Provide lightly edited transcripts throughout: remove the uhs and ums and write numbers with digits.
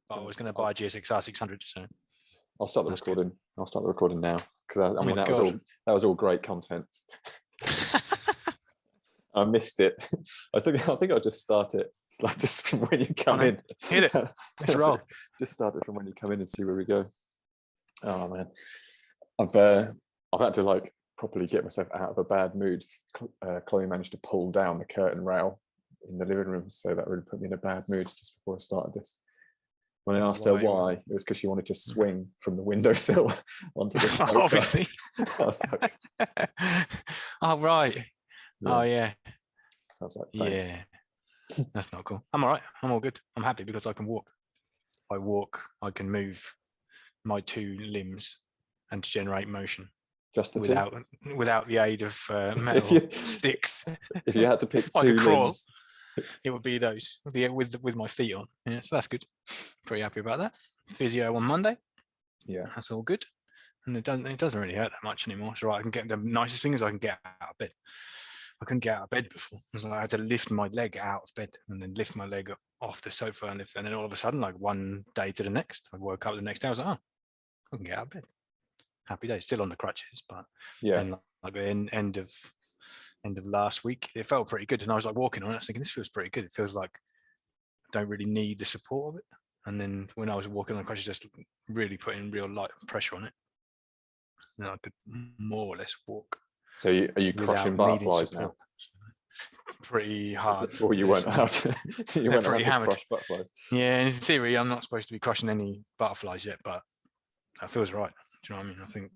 But I was going to buy a GSX-R 600, so I'll start the recording. I'll start the recording now because I mean that was all great content. I missed it. I think I'll just start it like just from when you come in. Hit it. Let's roll. Just start it from when you come in and see where we go. Oh man, I've had to like properly get myself out of a bad mood. Chloe managed to pull down the curtain rail in the living room, so that really put me in a bad mood just before I started this. When I asked her why, it was because she wanted to swing from the windowsill onto the sofa. Obviously. I was like, oh, right. Yeah. Oh, yeah. So I was like, thanks. Yeah. That's not cool. I'm all right. I'm all good. I'm happy because I can walk. I walk, I can move my two limbs and generate motion. Just the without the aid of metal sticks. If you had to pick two limbs, it would be those with my feet on. Yeah, so that's good. Pretty happy about that. Physio on Monday. Yeah, that's all good. And it doesn't really hurt that much anymore. So I can get the nicest thing is I can get out of bed. I couldn't get out of bed before. So I had to lift my leg out of bed and then lift my leg off the sofa and then all of a sudden, like one day to the next, I woke up the next day. I was like, oh, I can get out of bed. Happy day. Still on the crutches, but then like the end of last week, it felt pretty good. And I was like walking on it, I was thinking, this feels pretty good. It feels like I don't really need the support of it. And then when I was walking on the crutches, just really putting real light pressure on it, and I could more or less walk. So are you crushing butterflies now? Pretty hard. Before you weren't allowed to, crush butterflies. Yeah, in theory, I'm not supposed to be crushing any butterflies yet, but that feels right. Do you know what I mean? I think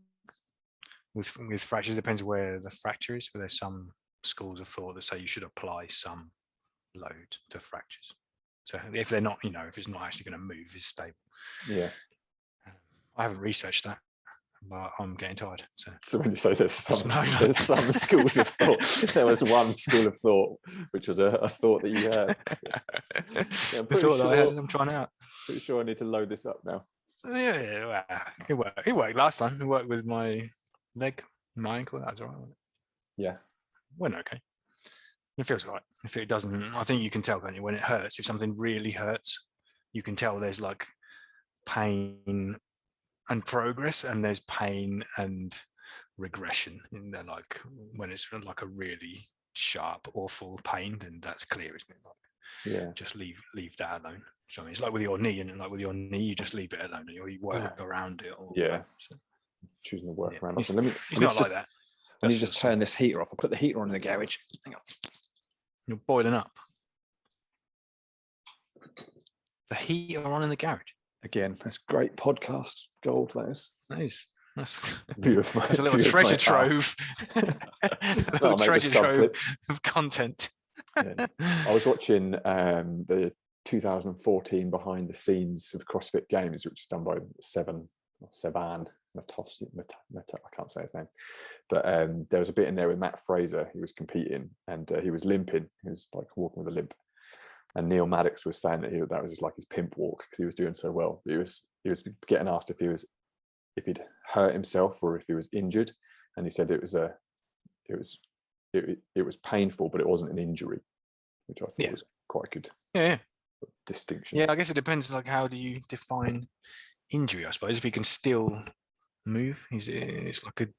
with fractures, it depends where the fracture is, but there's some schools of thought that say you should apply some load to fractures. So if they're not, if it's not actually going to move, it's stable. Yeah. I haven't researched that, but I'm getting tired. So when you say there's some schools of thought, there was one school of thought, which was a thought that you had. Yeah, the thought that I had, I'm trying out. Pretty sure I need to load this up now. Yeah, it worked. It worked last time. It worked with my leg, my ankle. That was all right. Yeah. Went okay. It feels right. If it doesn't, I think you can tell, can't you, when it hurts. If something really hurts, you can tell there's like pain and progress, and there's pain and regression. And they're like, when it's like a really sharp, awful pain, then that's clear, isn't it? Like, just leave that alone. So it's like with your knee, and like with your knee, you just leave it alone, or you work around it. Choosing to work around. It's not like that. Let me just turn this heater off. I'll put the heater on in the garage. Hang on. You're boiling up. The heater on in the garage. Again, that's great podcast gold. That's beautiful. That's a little treasure trove. A little treasure trove of content. I was watching the 2014 behind the scenes of CrossFit Games, which is done by Seban Matos. I can't say his name, but there was a bit in there with Matt Fraser. He was competing and he was limping. He was like walking with a limp. And Neil Maddox was saying that that was just like his pimp walk because he was doing so well. He was getting asked if he'd hurt himself or if he was injured, and he said it was painful, but it wasn't an injury, which I thought was quite good. Yeah. Distinction. Yeah, I guess it depends. Like, how do you define injury? I suppose if you can still move, it's like a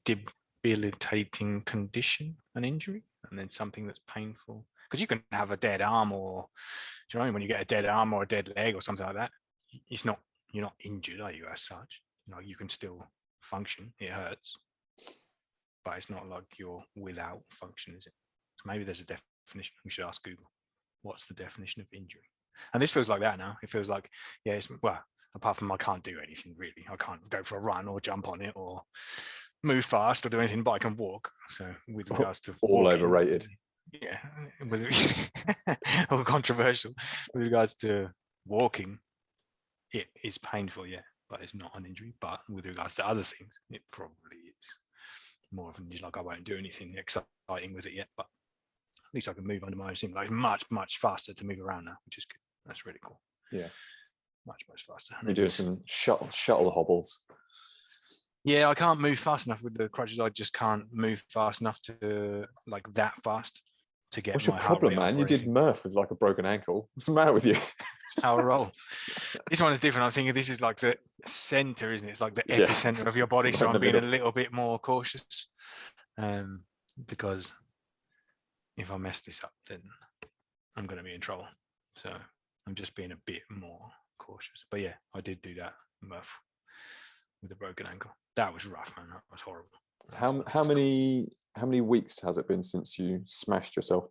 debilitating condition, an injury, and then something that's painful. Because you can have a dead arm, or do you know what I mean? When you get a dead arm or a dead leg or something like that, you're not injured, are you, as such? You can still function. It hurts, but it's not like you're without function, is it? So maybe there's a definition. We should ask Google, what's the definition of injury? And this feels like that now. It feels like, apart from I can't do anything really. I can't go for a run or jump on it or move fast or do anything, but I can walk. So with regards to all walking, overrated. Yeah, or controversial. With regards to walking, it is painful, but it's not an injury. But with regards to other things, it probably is more of an injury. Like, I won't do anything exciting with it yet, but at least I can move under my own steam. Like, much faster to move around now, which is good. That's really cool. Yeah, much faster. You're doing some shuttle hobbles. Yeah, I can't move fast enough with the crutches. I just can't move fast enough to that fast to get. What's your problem, man? You did Murph with like a broken ankle. What's the matter with you? how I roll. This one is different. I'm thinking this is like the center, isn't it? It's like the Yeah, epicenter of your body. it's So right in I'm the being a middle. little bit more cautious, because if I mess this up, then I'm going to be in trouble. So I'm just being a bit more cautious. But yeah, I did do that with a broken ankle. That was rough, man. That was horrible. How many weeks has it been since you smashed yourself?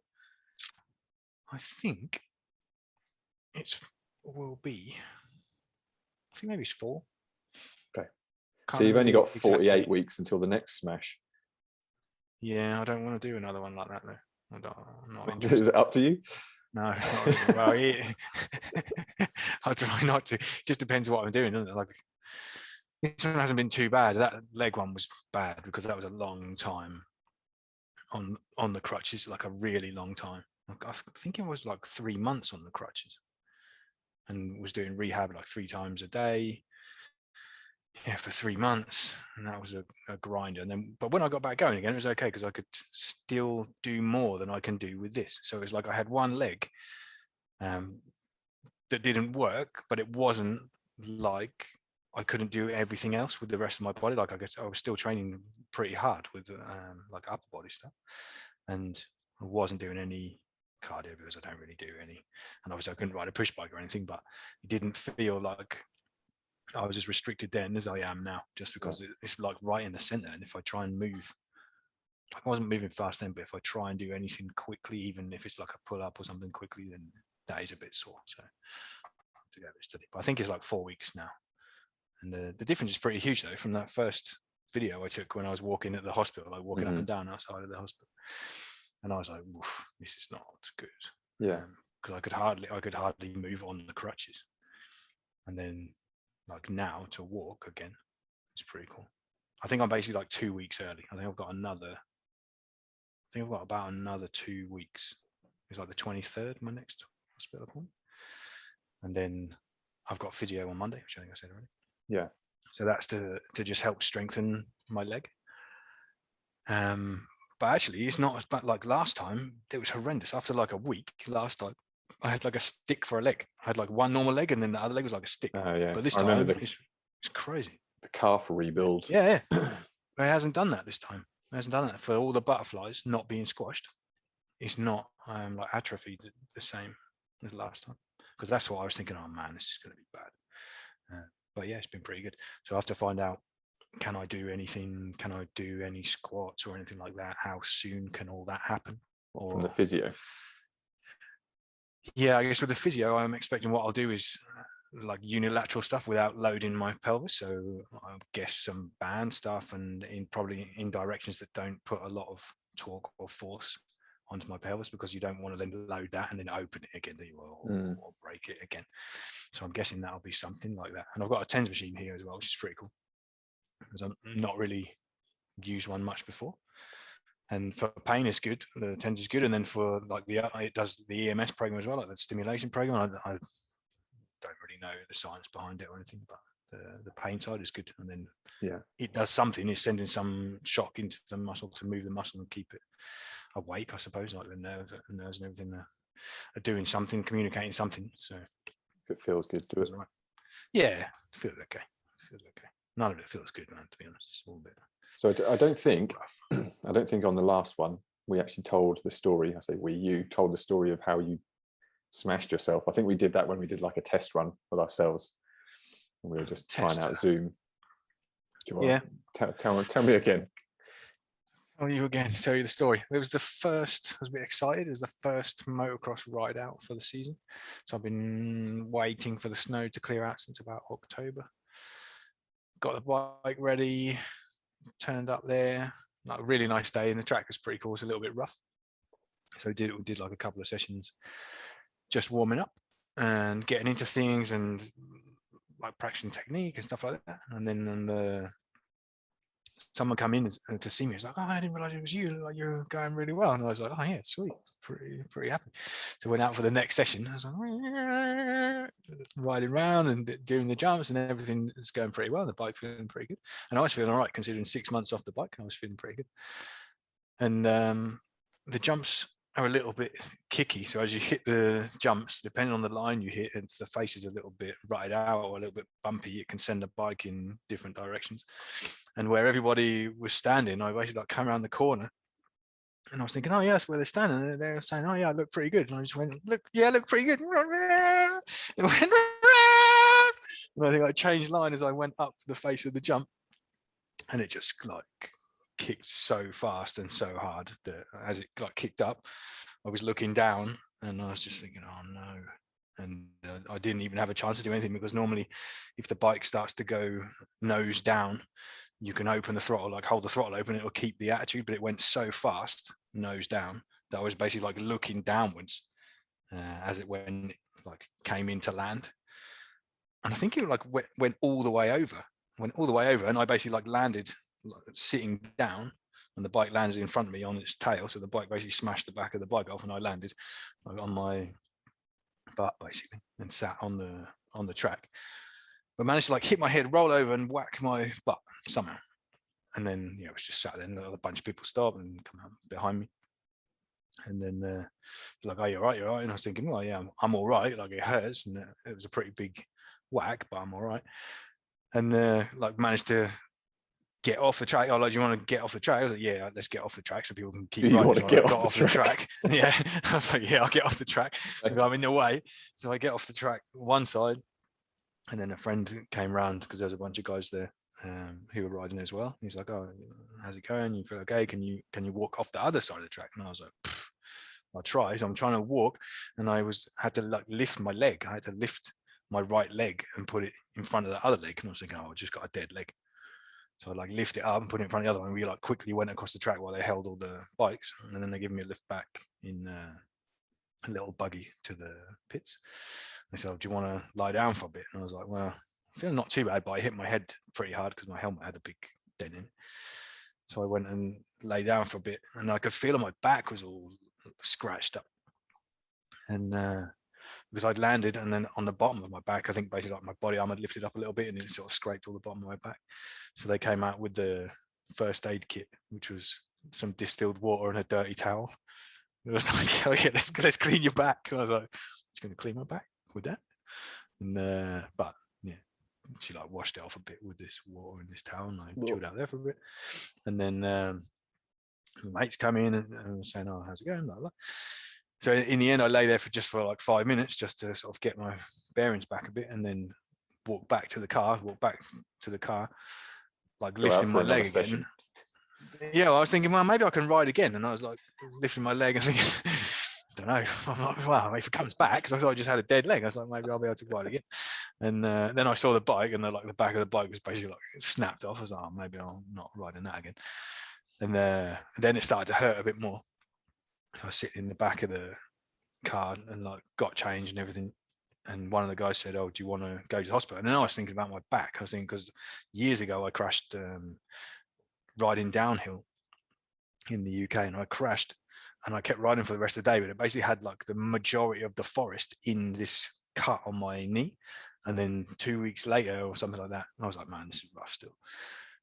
I think will be. I think maybe it's 4. Okay. Can't So you've only remember got the exact 48 date. weeks until the next smash. Yeah, I don't want to do another one like that though. I'm not Is interested. it up to you? No, not really. Well, yeah. I try not to. It just depends what I'm doing, doesn't it? Like this one hasn't been too bad. That leg one was bad because that was a long time on the crutches, like a really long time. I think it was like 3 months on the crutches, and was doing rehab like 3 times a day. Yeah, for 3 months, and that was a grinder. And then, but when I got back going again, it was okay because I could still do more than I can do with this. So it was like I had one leg that didn't work, but it wasn't like I couldn't do everything else with the rest of my body. Like I guess I was still training pretty hard with like upper body stuff, and I wasn't doing any cardio because I don't really do any. And obviously I couldn't ride a push bike or anything, but it didn't feel like I was as restricted then as I am now, just because it's like right in the center. And if I try and move, I wasn't moving fast then, but if I try and do anything quickly, even if it's like a pull up or something quickly, then that is a bit sore. So to get a bit steady. But I think it's like 4 weeks now. And the difference is pretty huge though from that first video I took when I was walking at the hospital, like walking up and down outside of the hospital. And I was like, this is not good. Yeah. Because I could hardly move on the crutches. And then like now to walk again, it's pretty cool. I think I'm basically like 2 weeks early. I think I've got about another 2 weeks. It's like the 23rd, my next hospital appointment. And then I've got physio on Monday, which I think I said already. Yeah. So that's to just help strengthen my leg. But actually, it's not but like last time. It was horrendous. After like a week, last time I had like a stick for a leg. I had like one normal leg, and then the other leg was like a stick. Yeah. But this I remember time, it's crazy. the calf rebuild. Yeah. It hasn't done that this time. It hasn't done that for all the butterflies not being squashed. It's not like atrophied the same as last time, because that's what I was thinking. Oh man, this is going to be bad. But yeah, it's been pretty good. So I have to find out, can I do anything? Can I do any squats or anything like that? How soon can all that happen? Or from the physio? Yeah, I guess with the physio, I'm expecting what I'll do is like unilateral stuff without loading my pelvis. So I guess some band stuff and probably in directions that don't put a lot of torque or force onto my pelvis, because you don't want to then load that and then open it again, do you? Or break it again. So I'm guessing that'll be something like that. And I've got a TENS machine here as well, which is pretty cool, because I'm not really used one much before. And for pain, it's good. The TENS is good, and then for like it does the EMS program as well, like the stimulation program. I don't really know the science behind it or anything, but the pain side is good. And then it does something. It's sending some shock into the muscle to move the muscle and keep it awake, I suppose. Like the nerves and everything are doing something, communicating something. So if it feels good, do it. Right. Yeah, it feels okay. None of it feels good, man. To be honest, it's all a bit. So I don't think on the last one we actually told the story. I say you told the story of how you smashed yourself. I think we did that when we did like a test run with ourselves, and we were just trying out Zoom. Yeah. Tell me again. Tell you the story. It was the first. I was a bit excited. It was the first motocross ride out for the season, so I've been waiting for the snow to clear out since about October. Got the bike ready. Turned up there, like a really nice day, and the track was pretty cool. It's a little bit rough, so we did like a couple of sessions just warming up and getting into things and like practicing technique and stuff like that. And then someone come in to see me. It's like, oh, I didn't realize it was you. Like, you're going really well. And I was like, oh yeah, sweet, pretty happy. So went out for the next session. I was like riding around and doing the jumps, and everything is going pretty well. The bike feeling pretty good, and I was feeling all right considering 6 months off the bike. I was feeling pretty good. And the jumps are a little bit kicky. So as you hit the jumps, depending on the line you hit, and the face is a little bit rutted out or a little bit bumpy, it can send the bike in different directions. And where everybody was standing, I basically like come around the corner, and I was thinking, oh yeah, that's where they're standing. And they were saying, oh yeah, I look pretty good. And I just went, look, yeah, I look pretty good. And I think I changed line as I went up the face of the jump, and it just like kicked so fast and so hard that as it like kicked up, I was looking down and I was just thinking, oh no. And I didn't even have a chance to do anything, because normally if the bike starts to go nose down, you can open the throttle, like hold the throttle open, it will keep the attitude, but it went so fast nose down that I was basically like looking downwards as it went, like came into land. And I think it like went all the way over, and I basically like landed like, sitting down, and the bike landed in front of me on its tail. So the bike basically smashed the back of the bike off, and I landed like, on my butt basically, and sat on the track. But managed to like hit my head, roll over, and whack my butt somehow. And then it was just sat there, and a bunch of people stopped and come out behind me. And then like, oh, you're right, you're right. And I was thinking, well, yeah, I'm all right. Like it hurts, and it was a pretty big whack, but I'm all right. And like managed to get off the track. Oh, like, do you want to get off the track? I was like, yeah, let's get off the track so people can keep riding. Want to get off the track? Yeah, I was like, yeah, I'll get off the track. I'm in the way, so I get off the track one side, and then a friend came round because there was a bunch of guys there who were riding as well. He's like, oh, how's it going? You feel okay? Can you walk off the other side of the track? And I was like, I'll try. So I'm trying to walk, and I had to like lift my leg. I had to lift my right leg and put it in front of the other leg. And I was thinking, oh, I just got a dead leg. So I like lift it up and put it in front of the other one. We like quickly went across the track while they held all the bikes, and then they gave me a lift back in a little buggy to the pits. They said, oh, do you want to lie down for a bit? And I was like, well, I feel not too bad, but I hit my head pretty hard because my helmet had a big dent in. So I went and lay down for a bit, and I could feel my back was all scratched up. And because I'd landed, and then on the bottom of my back, I think basically like my body armor had lifted up a little bit, and it sort of scraped all the bottom of my back. So they came out with the first aid kit, which was some distilled water and a dirty towel. It was like, oh yeah, let's clean your back. And I was like, just going to clean my back with that. And but yeah, she like washed it off a bit with this water and this towel, and I chilled out there for a bit. And then the mates come in and was saying, oh, how's it going? Blah, blah. So in the end, I lay there for like 5 minutes just to sort of get my bearings back a bit, and then walk back to the car, like lifting my leg again. Yeah, well, I was thinking, well, maybe I can ride again. And I was like lifting my leg and thinking, I don't know. I'm like, well, if it comes back, because I thought I just had a dead leg, I was like, maybe I'll be able to ride again. And then I saw the bike, and the back of the bike was basically like snapped off. I was like, oh, maybe I'm not riding that again. And then it started to hurt a bit more. I was sitting in the back of the car and like got changed and everything. And one of the guys said, oh, do you want to go to the hospital? And then I was thinking about my back. I was thinking, because years ago I crashed riding downhill in the UK, and I crashed, and I kept riding for the rest of the day, but it basically had like the majority of the forest in this cut on my knee. And then 2 weeks later or something like that, I was like, man, this is rough still.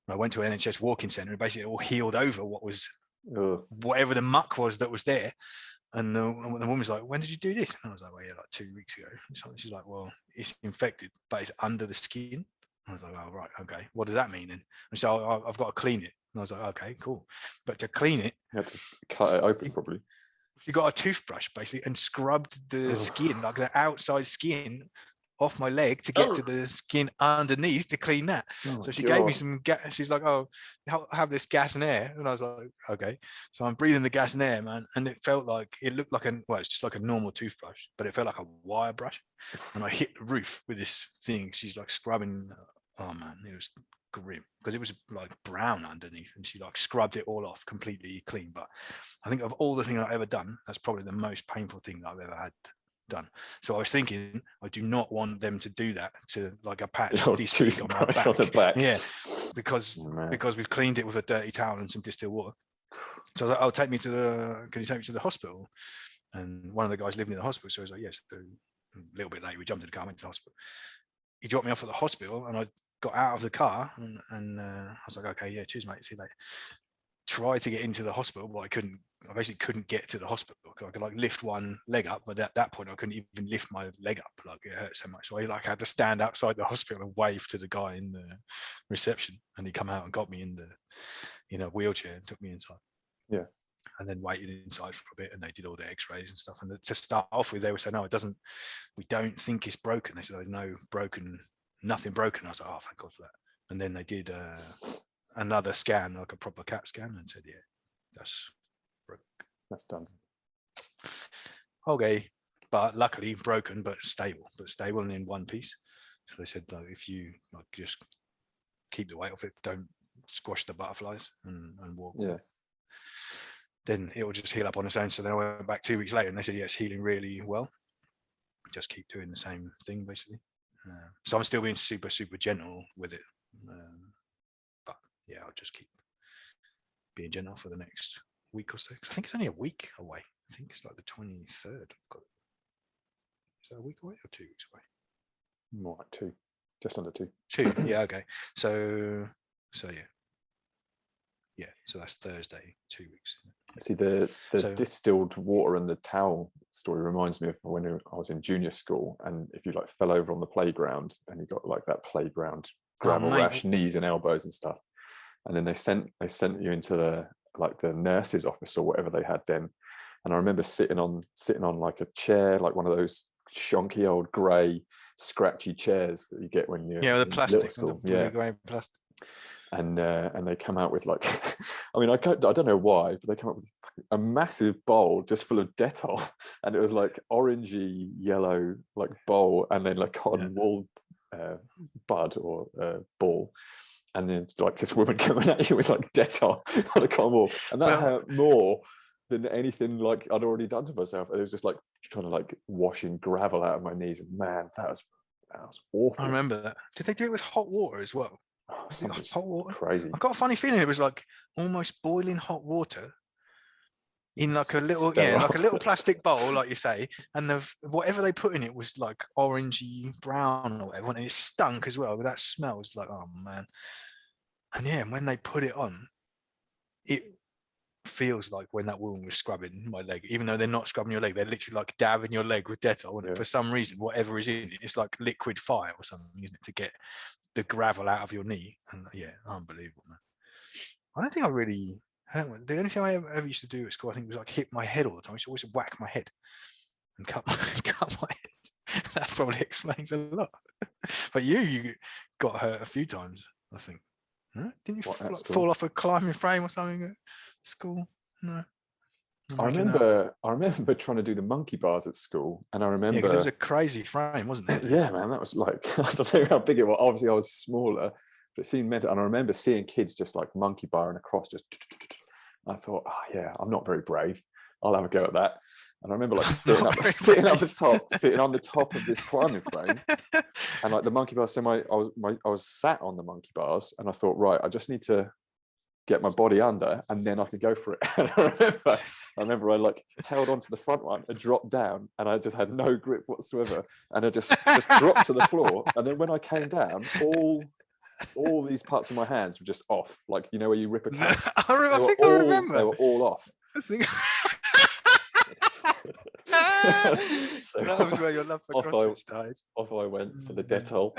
And I went to an NHS walking centre, and basically it all healed over what was whatever the muck was that was there. And the woman was like, when did you do this? And I was like, well, yeah, like 2 weeks ago. She's like, well, it's infected, but it's under the skin. I was like, oh, right, okay. What does that mean? And so I've got to clean it. And I was like, okay, cool. But to clean it, you had to cut it open probably. You got a toothbrush basically and scrubbed the skin, like the outside skin off my leg to get to the skin underneath to clean that. So she gave me some gas. She's like, oh, have this gas and air. And I was like, okay. So I'm breathing the gas and air, man. And it felt like, it looked like it's just like a normal toothbrush, but it felt like a wire brush. And I hit the roof with this thing. She's like scrubbing. Oh man, it was grim because it was like brown underneath, and she like scrubbed it all off completely clean. But I think of all the things I've ever done, that's probably the most painful thing that I've ever had done. So I was thinking, I do not want them to do that to like a patch this big on my back. On the back. Yeah, because we've cleaned it with a dirty towel and some distilled water. So I was like, can you take me to the hospital? And one of the guys lived near the hospital, so I was like, yes. So a little bit later, we jumped in the car, went to the hospital. He dropped me off at the hospital, and I got out of the car, and I was like, okay, yeah, cheers, mate, see you later. Tried to get into the hospital, but I couldn't I basically couldn't get to the hospital. I could like lift one leg up, but at that point I couldn't even lift my leg up. Like it hurt so much. So I like had to stand outside the hospital and wave to the guy in the reception, and he come out and got me in the wheelchair and took me inside. Yeah. And then waited inside for a bit, and they did all the X-rays and stuff. And to start off with, they were saying, "No, it doesn't. We don't think it's broken." They said, "There's nothing broken." I was like, "Oh, thank God for that." And then they did another scan, like a proper CAT scan, and said, "Yeah, that's broke. That's done." Okay, but luckily broken, but stable and in one piece. So they said, like, if you like just keep the weight off it, don't squash the butterflies and walk. Yeah. Then it will just heal up on its own. So then I went back 2 weeks later, and they said, "Yeah, it's healing really well. Just keep doing the same thing, basically." So I'm still being super, super gentle with it. But yeah, I'll just keep being gentle for the next week or so. 'Cause I think it's only a week away. I think it's like the 23rd. Is that a week away or 2 weeks away? More like 2, just under 2. 2. Yeah. Okay. So yeah. So that's Thursday, 2 weeks. See, the So- distilled water and the towel story reminds me of when I was in junior school, and if you like fell over on the playground and you got like that playground gravel mate. rash, knees and elbows and stuff, and then they sent you into the nurse's office or whatever they had then. And I remember sitting on like a chair, like one of those shonky old grey scratchy chairs that you get when you're the in plastic, little school. the blue grey plastic. And they come out with like, I mean, I don't know why, but they come up with a massive bowl just full of Dettol, and it was like orangey yellow like bowl, and then like cotton wool bud or ball, and then like this woman coming at you with like Dettol on a cotton wool, and that hurt more than anything like I'd already done to myself. And it was just like trying to like washing gravel out of my knees, and man, that was awful. I remember that. Did they do it with hot water as well? Oh, Was it hot water? Crazy. I got a funny feeling it was like almost boiling hot water in like a little like a little plastic bowl, like you say, and whatever they put in it was like orangey brown or whatever, and it stunk as well. But that smell was like, oh man. And yeah, when they put it on, it feels like when that woman was scrubbing my leg, even though they're not scrubbing your leg, they're literally like dabbing your leg with Dettol, and for some reason, whatever is in it, it's like liquid fire or something, isn't it, to get the gravel out of your knee. And yeah, unbelievable, man. I don't think I really hurt. The only thing I ever used to do at school, I think, was like hit my head all the time. I used to always whack my head and cut my head. That probably explains a lot. But you got hurt a few times, I think. Huh? Didn't you fall off a climbing frame or something at school? No. I remember trying to do the monkey bars at school, and I remember because it was a crazy frame, wasn't it? Yeah, man, that was like I don't know how big it was. Obviously, I was smaller, but it seemed mental. And I remember seeing kids just like monkey barring across. Just I thought, oh yeah, I'm not very brave. I'll have a go at that. And I remember like sitting on the top of this climbing frame, and like the monkey bars. So I was sat on the monkey bars, and I thought, right, I just need to get my body under, and then I could go for it. And I remember I like held onto the front one and dropped down, and I just had no grip whatsoever, and I just dropped to the floor. And then when I came down, all these parts of my hands were just off, like you know where you rip a cat. I remember. They were all off. So that was where your love for CrossFit started. Off I went for the Dettol.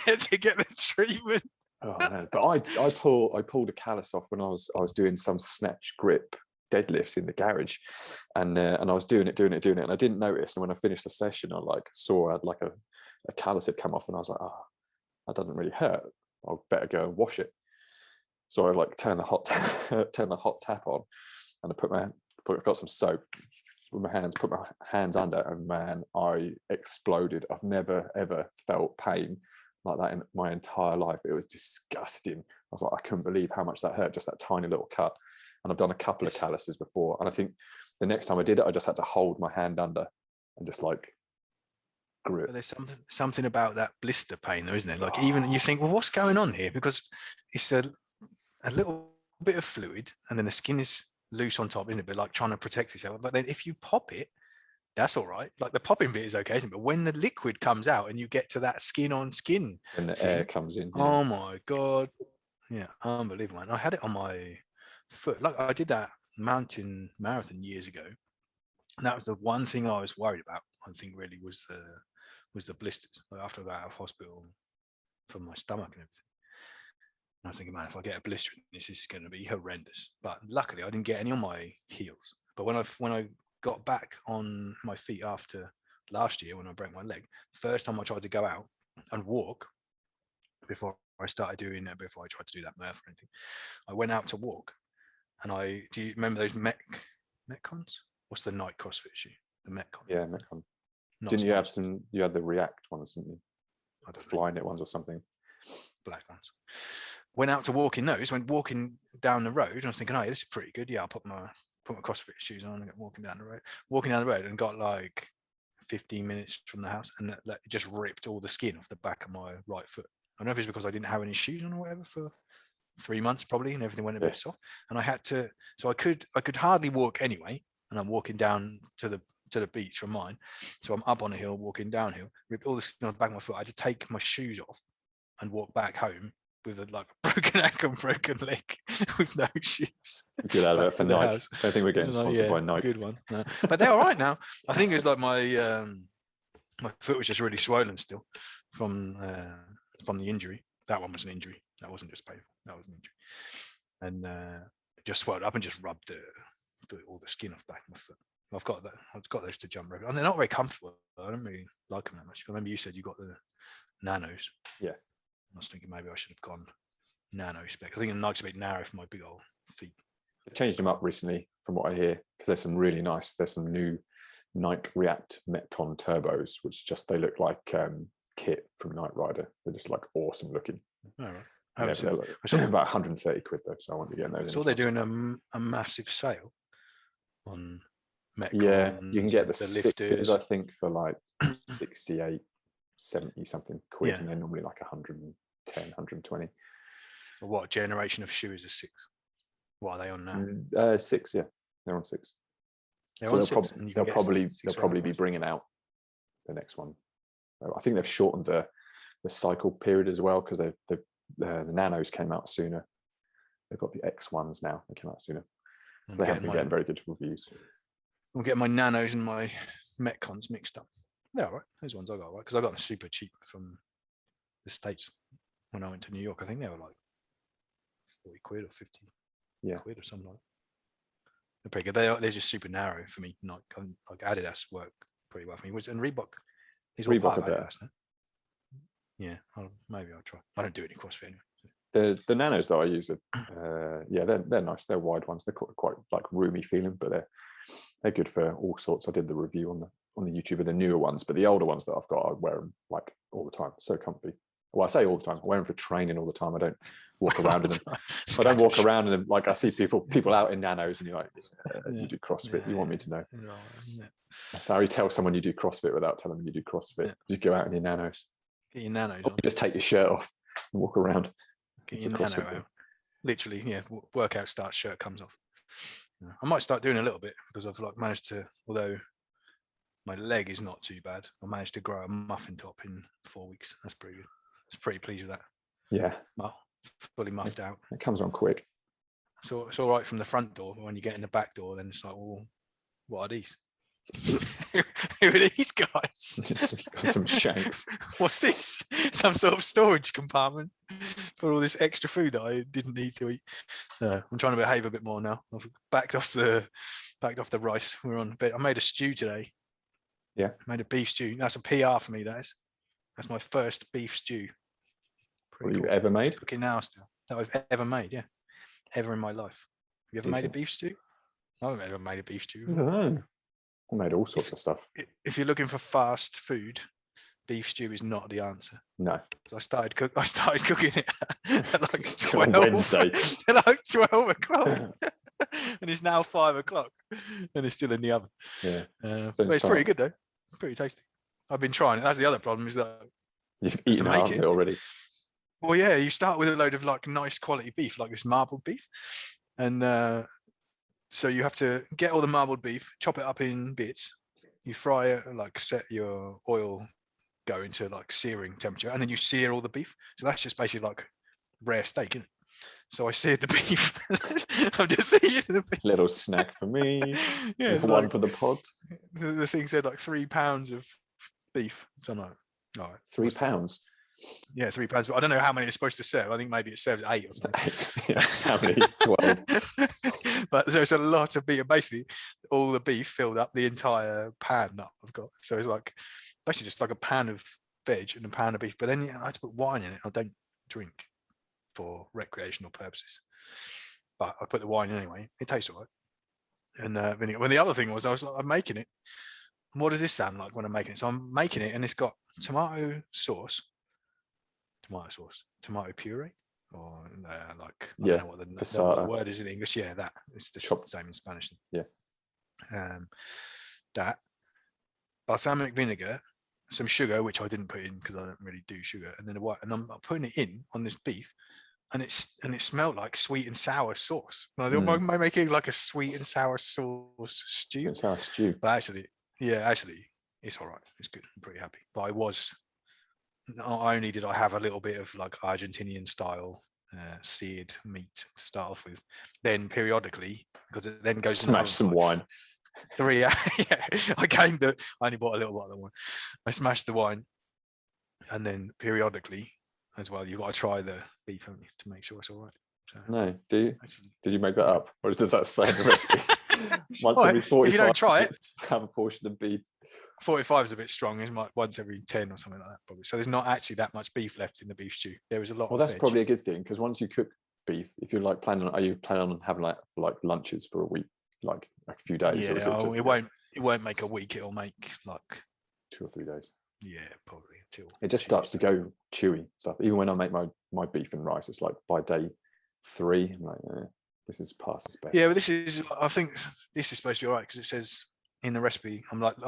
Yeah, to get the treatment. Oh man! But I pulled a callus off when I was doing some snatch grip deadlifts in the garage, and I was doing it, and I didn't notice. And when I finished the session, I like saw I had like a callus had come off, and I was like, oh, that doesn't really hurt. I'll better go and wash it. So I like turned the hot tap on, and I got some soap with my hands, put my hands under, and man, I exploded. I've never ever felt pain like that in my entire life. It was disgusting. I was like, I couldn't believe how much that hurt, just that tiny little cut. And I've done a couple of calluses before, and I think the next time I did it, I just had to hold my hand under and just like grip. But there's something about that blister pain though, isn't it? Like even you think, well, what's going on here? Because it's a little bit of fluid, and then the skin is loose on top, isn't it? But like trying to protect itself. But then if you pop it, that's all right. Like the popping bit is okay, isn't it? But when the liquid comes out and you get to that skin on skin and the air comes in. Yeah. Oh my God. Yeah, unbelievable, man. I had it on my foot. Like I did that mountain marathon years ago, and that was the one thing I was worried about. I think really was the blisters. Like after I got out of hospital for my stomach and everything, and I was thinking, man, if I get a blister, this is going to be horrendous. But luckily, I didn't get any on my heels. But when I got back on my feet after last year, when I broke my leg, first time I tried to go out and walk before I tried to do that marathon or anything, I went out to walk, and do you remember those Metcons? What's the night CrossFit shoe? The Metcon. Yeah, Metcon. Not Didn't you have sponsored. you had the React ones, didn't you? I don't know. Flying it ones or something. Black ones. Went out to walk in those. Went walking down the road. And I was thinking, oh, this is pretty good. Yeah, I'll put my CrossFit shoes on and get walking down the road. Walking down the road and got like 15 minutes from the house, and it just ripped all the skin off the back of my right foot. I don't know if it's because I didn't have any shoes on or whatever for 3 months probably, and everything went a bit soft. And I had to, so I could hardly walk anyway. And I'm walking down to the beach from mine. So I'm up on a hill, walking downhill, ripped all the skin off the back of my foot. I had to take my shoes off and walk back home with a broken ankle and broken leg with no shoes. Good advert for Nike. House. I don't think we're getting sponsored by Nike. Good one. No. But they're all right now. I think it's like my foot was just really swollen still from the injury. That one was an injury. That wasn't just painful. That was an injury. And just swelled up and just rubbed all the skin off the back of my foot. I've got those to jump rope, and they're not very comfortable. I don't really like them that much. I remember you said you got the nanos. Yeah. I was thinking maybe I should have gone nano spec. I think the Nike's a bit narrow for my big old feet. They've changed them up recently, from what I hear, because there's some really nice. There's some new Nike React Metcon turbos, which they look like kit from Knight Rider. They're just like awesome looking. All right. Yeah, they're about 130 quid though, so I won't be getting those. So they're doing a massive sale on Metcon. Yeah, you can get the lifters, lifters, I think, for like 68, 70 something quid, and they're normally like 110, 120. What generation of shoe is a 6? What are they on now? 6, yeah, they're on 6. They're on 6, they'll probably be bringing out the next one. I think they've shortened the cycle period as well, because the nanos came out sooner. They've got the X ones now. They came out sooner. They haven't been getting very good reviews. I'm getting my nanos and my Metcons mixed up. Yeah, all right. Those ones I got, right? Because I got them super cheap from the States when I went to New York. I think they were like 40 quid or 50 quid or something like that. They're pretty good. They're just super narrow for me. Like Adidas work pretty well for me. And Reebok. These all part of Adidas now. Yeah, maybe I'll try. I don't do any CrossFit anyway. The nanos that I use are they're nice. They're wide ones. They're quite like roomy feeling, but they're good for all sorts. I did the review on the YouTube of the newer ones, but the older ones that I've got, I wear them like all the time. So comfy. Well, I say all the time. I wear them for training all the time. I don't walk around in them. I don't walk around in them. Like I see people out in nanos, and you're like, you do CrossFit. You want me to know? That's how you tell someone you do CrossFit without telling them you do CrossFit. You go out in your nanos. Get your nanos on. You just take your shirt off and walk around. Get your nano out. Literally, workout starts, shirt comes off. I might start doing a little bit, because I've managed to, although my leg is not too bad, I managed to grow a muffin top in 4 weeks. That's pretty good. I was pretty pleased with that. Yeah. Well, fully muffed out. It comes on quick. So it's all right from the front door, but when you get in the back door, then it's like, well, what are these? Who are these guys? Some shanks. What's this? Some sort of storage compartment for all this extra food that I didn't need to eat. I'm trying to behave a bit more now. I've backed off the rice. We're on a bit. I made a stew today. Yeah. I made a beef stew. That's a PR for me, that is. That's my first beef stew. What you've ever made? Cooking now still. That I've ever made, yeah. Ever in my life. Have you ever made a beef stew? I haven't ever made a beef stew. I don't know. I made all sorts of stuff. If you're looking for fast food, beef stew is not the answer. No. So I started cooking it at like 12 Wednesday. At like 12 o'clock. And it's now 5 o'clock. And it's still in the oven. Yeah. But it's pretty good though. Pretty tasty. I've been trying it. That's the other problem, is that you've eaten half of it already. Well, yeah, you start with a load of like nice quality beef, like this marbled beef. And so you have to get all the marbled beef, chop it up in bits. You fry it, like set your oil going to like searing temperature, and then you sear all the beef. So that's just basically like rare steak, isn't it? So I seared the beef. I'm just eating the beef. Little snack for me. Yeah, it's One like, for the pod. the thing said like 3 pounds of beef. So I'm like, all right, £3. Yeah, 3 pounds. But I don't know how many it's supposed to serve. I think maybe it serves 8 or something. Yeah, how many? 12. But there's a lot of beef. Basically, all the beef filled up the entire pan that I've got. So it's like basically just like a pan of veg and a pan of beef. But then I had to put wine in it. I don't drink for recreational purposes, but I put the wine in anyway. It tastes all right. And when the other thing was, I'm making it. What does this sound like when I'm making it? So I'm making it, and it's got tomato puree, or like I Yeah, don't know what the word is in English. Yeah, that it's the same in Spanish. Yeah. That balsamic vinegar, some sugar, which I didn't put in because I don't really do sugar, and then and I'm putting it in on this beef, and it smelled like sweet and sour sauce. Am I making like a sweet and sour sauce stew? Sweet and sour stew. But actually, it's all right. It's good. I'm pretty happy. But not only did I have a little bit of like Argentinian style seared meat to start off with, then periodically, because it then goes smash some wine. 3 yeah, I only bought a little bottle of wine. I smashed the wine, and then periodically as well, you've got to try the beef, haven't you, to make sure it's all right. So, no, do you? Actually, did you make that up, or does that say in the recipe? Once every 45 if you don't try it, have a portion of beef. 45 is a bit strong. It's like once every 10 or something like that, probably. So there's not actually that much beef left in the beef stew. There is a lot. Well, that's probably a good thing, because once you cook beef, if you're like are you planning on having like lunches for a week, like a few days? Yeah, or it won't make a week. It'll make like 2 or 3 days. Yeah, probably until it just starts to go chewy stuff. Even when I make my beef and rice, it's like by day 3, I'm like, this is past its best. Yeah, but I think this is supposed to be all right, because it says in the recipe, I'm looking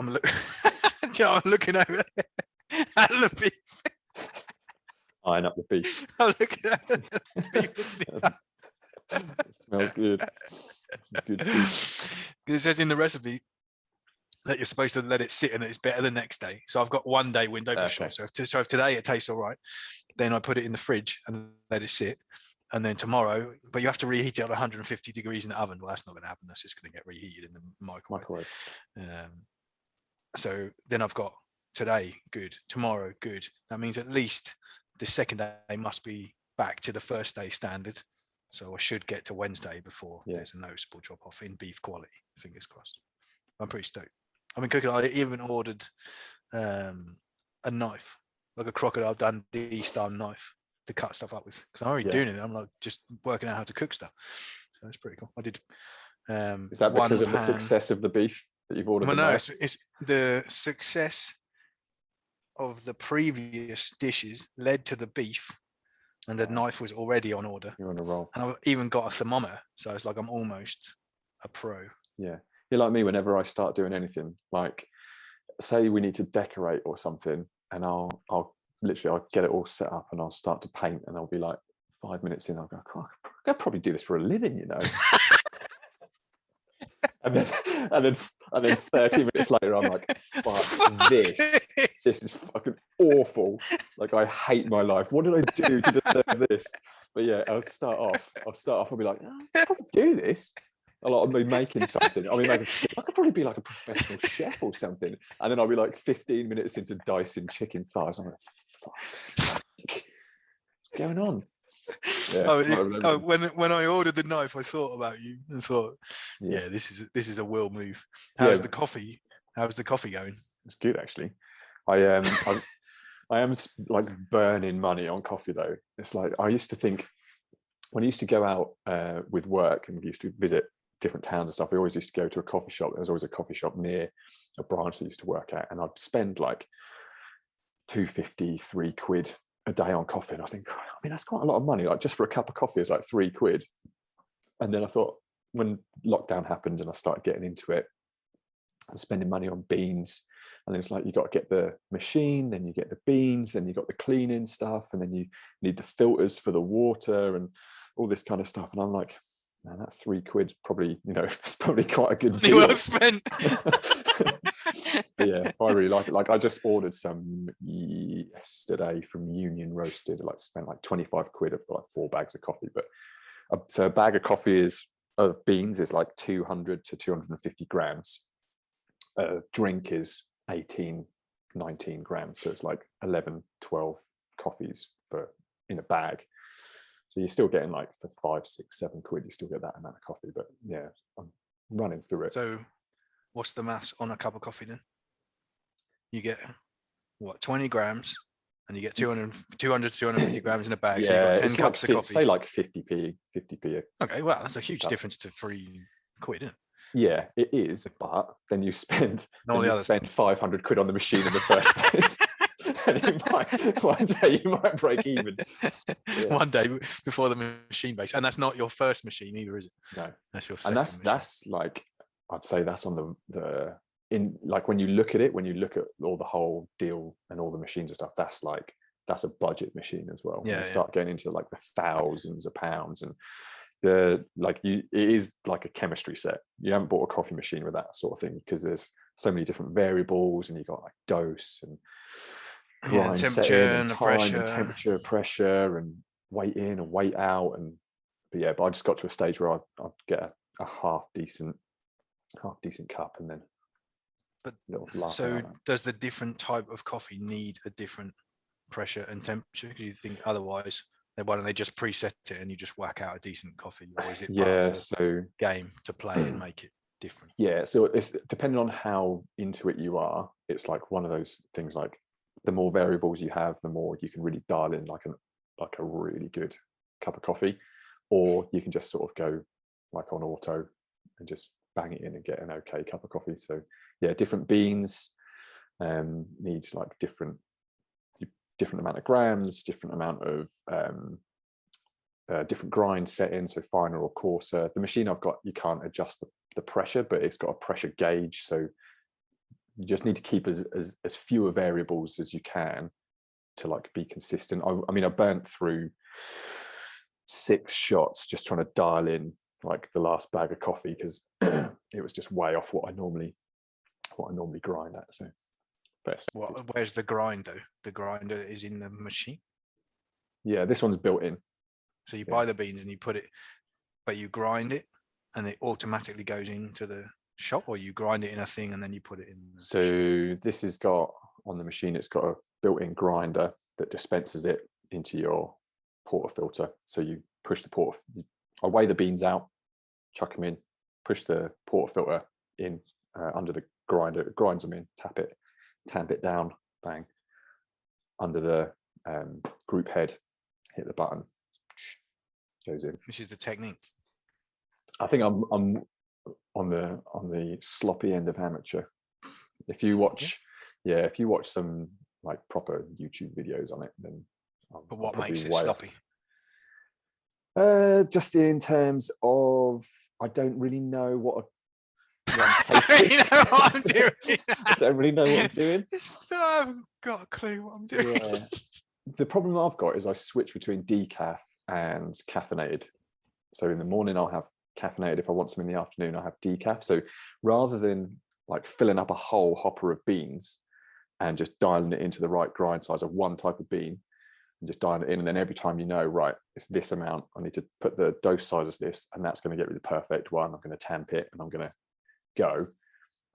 over at the beef. Eyeing up the beef. I'm looking at the beef. It smells good. It's good beef. It says in the recipe that you're supposed to let it sit and it's better the next day. So I've got 1 day window for sure. So if today it tastes all right, then I put it in the fridge and let it sit. And then tomorrow, but you have to reheat it at 150 degrees in the oven. Well, that's not going to happen. That's just going to get reheated in the microwave. So then I've got today, good. Tomorrow, good. That means at least the second day must be back to the first day standard. So I should get to Wednesday before there's a noticeable drop off in beef quality. Fingers crossed. I'm pretty stoked. I've been cooking. I even ordered a knife, like a Crocodile Dundee style knife, to cut stuff up with, because I'm already doing it. I'm like just working out how to cook stuff. So it's pretty cool. I did. Is that because of the success of the beef that you've ordered? Well, no, it's the success of the previous dishes led to the beef, and the knife was already on order. You're on a roll. And I've even got a thermometer, so it's like I'm almost a pro. Yeah, you're like me. Whenever I start doing anything, like say we need to decorate or something, and I'll get it all set up and I'll start to paint, and I'll be like 5 minutes in, I'll go, I could probably do this for a living, you know. and then 30 minutes later, I'm like, fuck this. This is fucking awful. Like, I hate my life. What did I do to deserve this? But yeah, I'll start off. I'll be like, I could probably do this. I'll be making something. I could probably be like a professional chef or something. And then I'll be like 15 minutes into dicing chicken thighs. I'm like, fuck, what's going on? Yeah, when I ordered the knife, I thought about you and thought, yeah, this is a Will move. How's the coffee? How's the coffee going? It's good, actually. I am like burning money on coffee though. It's like, I used to think when I used to go out with work and we used to visit different towns and stuff, we always used to go to a coffee shop. There was always a coffee shop near a branch I used to work at, and I'd spend like £2.50, £3 a day on coffee. And I was thinking, I mean, that's quite a lot of money. Like, just for a cup of coffee is like £3. And then I thought, when lockdown happened and I started getting into it and spending money on beans, and it's like, you got to get the machine, then you get the beans, then you got the cleaning stuff, and then you need the filters for the water and all this kind of stuff. And I'm like, man, that £3 probably, it's probably quite a good deal. Well spent. But yeah, I really like it. Like I just ordered some yesterday from Union Roasted. Like spent like 25 quid for like 4 bags of coffee. But so a bag of coffee of beans is like 200 to 250 grams. A drink is 18, 19 grams. So it's like 11, 12 coffees in a bag. So you're still getting like for 5, 6, 7 quid, you still get that amount of coffee. But yeah, I'm running through it. So what's the maths on a cup of coffee then? You get what, 20 grams, and you get 200 to 250 grams in a bag. So you've got 10 cups of coffee. Say like 50p. Okay, well, that's a huge difference to 3 quid, isn't it? Yeah, it is. But then you spend 500 quid on the machine in the first place. And one day you might break even. Yeah. One day before the machine base, and that's not your first machine either, is it? No, that's your second. And that's like, I'd say that's on the in like when you look at all the whole deal and all the machines and stuff. That's a budget machine as well. Yeah, when you start getting into like the thousands of pounds, and it is like a chemistry set. You haven't bought a coffee machine with that sort of thing, because there's so many different variables, and you got like dose and grind setting and time and temperature, pressure, and weight in and weight out. But I just got to a stage where I'd get a half decent cup, and then. But so does the different type of coffee need a different pressure and temperature? Do you think otherwise, why don't they just preset it and you just whack out a decent coffee, or is it part of the game to play and make it different? Yeah, so it's depending on how into it you are. It's like one of those things, like the more variables you have, the more you can really dial in like a really good cup of coffee, or you can just sort of go like on auto and just bang it in and get an okay cup of coffee. So yeah, different beans need like different amount of grams, different amount of different grind setting, so finer or coarser. The machine I've got, you can't adjust the pressure, but it's got a pressure gauge, so you just need to keep as fewer variables as you can to like be consistent. I mean, I burnt through 6 shots just trying to dial in like the last bag of coffee, because it was just way off what I normally grind at. So where's the grinder? The grinder is in the machine? Yeah, this one's built in. So you buy the beans and you put it, but you grind it and it automatically goes into the shop, or you grind it in a thing and then you put it in the so this has got on the machine, it's got a built-in grinder that dispenses it into your portafilter. So you push the I weigh the beans out, chuck them in, push the portafilter in under the grinder, it grinds them in, tamp it down, bang, under the group head, hit the button, goes in. This is the technique. I think I'm on the sloppy end of amateur. If you watch some like proper YouTube videos on it, then but what makes it sloppy? Just in terms of, I don't really know what I'm tasting. You know what I'm doing. I don't really know what I'm doing. I haven't got a clue what I'm doing. Yeah. The problem I've got is I switch between decaf and caffeinated. So in the morning I'll have caffeinated. If I want some in the afternoon, I'll have decaf. So rather than like filling up a whole hopper of beans and just dialing it into the right grind size of one type of bean and just dialing it in, and then every time right, it's this amount, I need to put the dose size as this, and that's going to get me the perfect one. I'm going to tamp it and I'm going to go.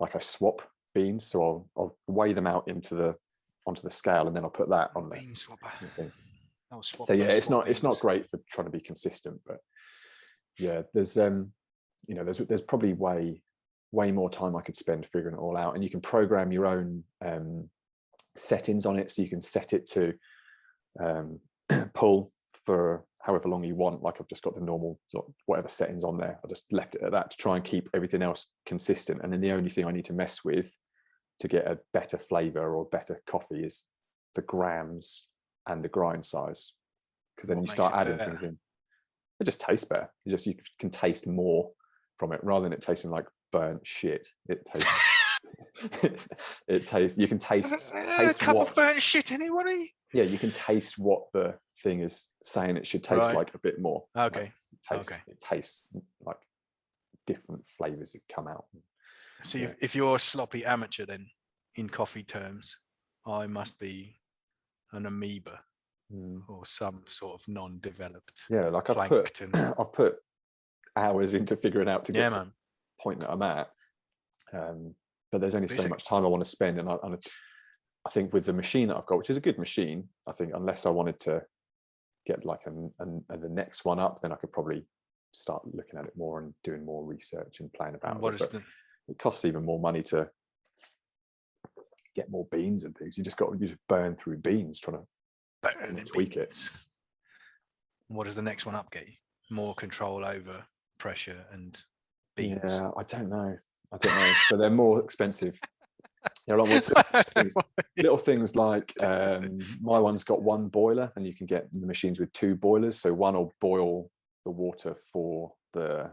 Like I swap beans, so I'll weigh them out onto the scale, and then I'll put that on the bean swapper. So yeah, it's not great for trying to be consistent, but yeah, there's there's probably way more time I could spend figuring it all out. And you can program your own settings on it, so you can set it to pull for however long you want. Like I've just got the normal whatever settings on there. I just left it at that to try and keep everything else consistent. And then the only thing I need to mess with to get a better flavor or better coffee is the grams and the grind size, because then you start adding things in. It just tastes better. You can taste more from it, rather than it tasting like burnt shit. It tastes. You can taste a cup of burnt shit, anybody? Yeah, you can taste what the thing is saying it should taste like a bit more. Okay. It tastes like different flavors that come out. See, Yeah. if you're a sloppy amateur, then in coffee terms, I must be an amoeba or some sort of non-developed Yeah, like plankton. I've put hours into figuring out to get Yeah, to man. the point that I'm at. But there's only so much time I want to spend, and I think with the machine that I've got, which is a good machine, I think unless I wanted to get like the next one up, then I could probably start looking at it more and doing more research and playing about with it. But it costs even more money to get more beans and things. You just burn through beans trying to tweak it. What does the next one up get you? More control over pressure and beans. Yeah, I don't know, but they're more expensive. There are a lot more things. Little things like my one's got one boiler, and you can get the machines with two boilers. So one will boil the water for the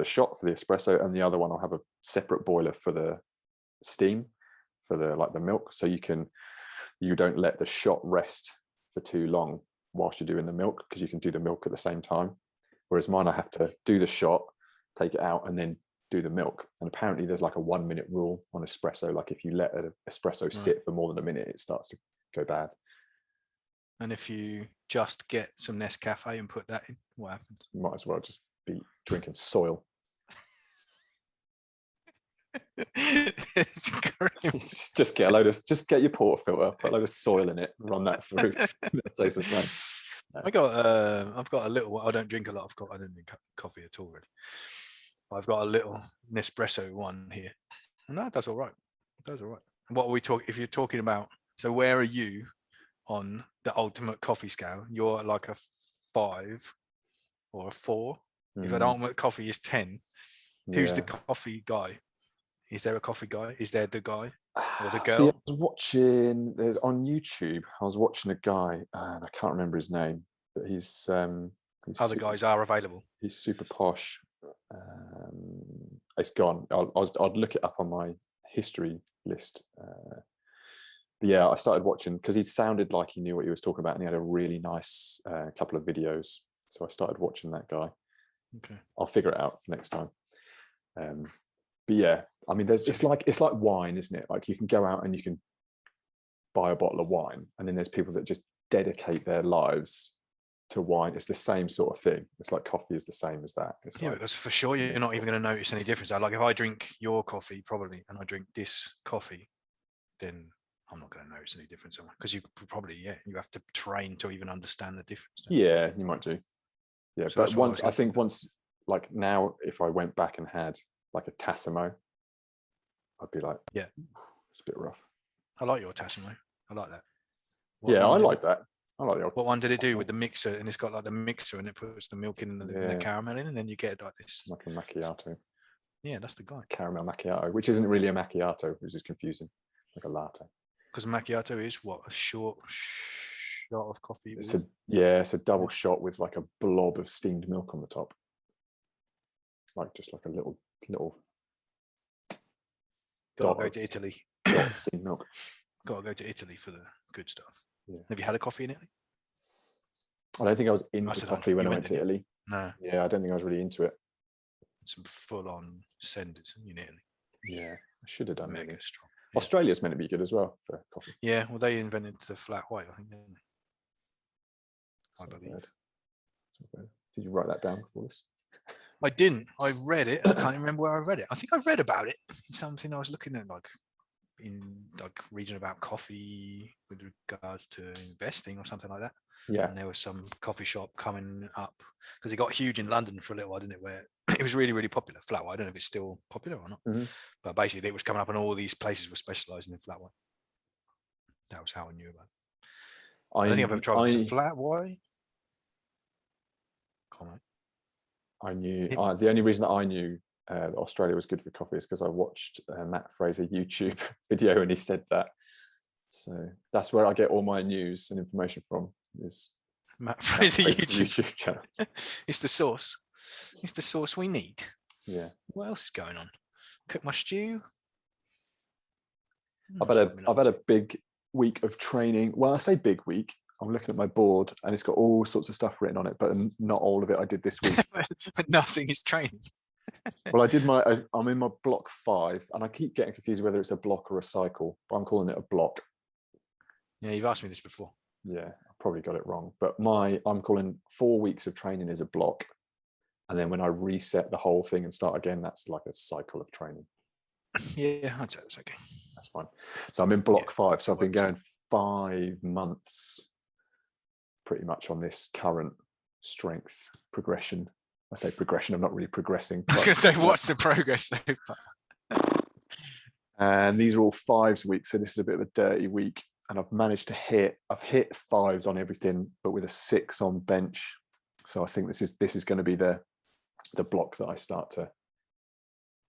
shot, for the espresso, and the other one will have a separate boiler for the steam, for the milk. So you don't let the shot rest for too long whilst you're doing the milk, because you can do the milk at the same time. Whereas mine, I have to do the shot, take it out, and then do the milk. And apparently there's like a 1 minute rule on espresso. Like if you let an espresso sit for more than a minute, it starts to go bad. And if you just get some Nescafe and put that in, what happens? You might as well just be drinking soil. It's grim. just get your portafilter, put a load of soil in it, run that through. It tastes the same. No. I've got a little. I don't drink a lot of coffee. I don't drink coffee at all, really. I've got a little Nespresso one here, and that does all right. It does all right. What are we talking? If you're talking about, so where are you on the ultimate coffee scale? You're like a 5 or a 4. If an ultimate coffee is 10, who's the coffee guy? Is there a coffee guy? Is there the guy or the girl? See, I was watching. There's on YouTube. I was watching a guy, and I can't remember his name, but he's other guys are available. He's super posh. It's gone. I'd look it up on my history list. But yeah, I started watching because he sounded like he knew what he was talking about, and he had a really nice couple of videos. So I started watching that guy. Okay, I'll figure it out for next time. But yeah, I mean, it's like wine, isn't it? Like you can go out and you can buy a bottle of wine, and then there's people that just dedicate their lives to wine. It's the same sort of thing. It's like coffee is the same as that. It's yeah, because for sure you're not even going to notice any difference. Like if I drink your coffee, probably, and I drink this coffee, then I'm not going to notice any difference. Because you probably, you have to train to even understand the difference. Yeah, you might do. Yeah, so but once like now, if I went back and had like a Tassimo, I'd be like, yeah, it's a bit rough. I like your Tassimo. I like that. I like that. I like the what one did it do with the mixer? And it's got like the mixer, and it puts the milk in and the caramel in, and then you get like this, like a macchiato. Yeah, that's the guy. Caramel macchiato, which isn't really a macchiato, which is confusing, like a latte. Because macchiato is what, a short shot of coffee. It's a double shot with like a blob of steamed milk on the top, like just like a little. Gotta go to Italy. Steamed milk. Gotta go to Italy for the good stuff. Yeah. Have you had a coffee in Italy? I don't think I was into coffee when I went to Italy. No. Yeah, I don't think I was really into it. Some full-on senders in Italy. Yeah, I should have done mega really. strong. Yeah. Australia's meant to be good as well for coffee. Yeah, well, they invented the flat white, I think, didn't they? I believe. Did you write that down before this? I didn't. I read it. I can't remember where I read it. I think I read about it. It's something I was looking at, like in like reading about coffee with regards to investing or something like that. Yeah. And there was some coffee shop coming up because it got huge in London for a little while, didn't it? Where it was really, really popular. Flat white. I don't know if it's still popular or not. Mm-hmm. But basically, it was coming up, and all these places were specialising in flat white. That was how I knew about it. I don't think I've ever tried a flat white. Comment. I knew the only reason that I knew that Australia was good for coffee is because I watched Matt Fraser YouTube video, and he said that. So that's where I get all my news and information from. Is Matt Fraser YouTube channel? It's the source. It's the source we need. Yeah. What else is going on? Cook my stew. I've had a big week of training. Well, I say big week. I'm looking at my board, and it's got all sorts of stuff written on it, but not all of it I did this week. But nothing is training. Well, I'm in my block 5, and I keep getting confused whether it's a block or a cycle. But I'm calling it a block. Yeah, you've asked me this before. Yeah, I probably got it wrong. But I'm calling 4 weeks of training as a block, and then when I reset the whole thing and start again, that's like a cycle of training. Yeah, I'd say that's okay. That's fine. So I'm in block 5. So I've been works. going 5 months, pretty much on this current strength progression. I say progression. I'm not really progressing. I was going to say, what's the progress so far? And these are all 5s weeks, so this is a bit of a dirty week. And I've managed to hit 5s on everything, but with a 6 on bench. So I think this is going to be the block that I start to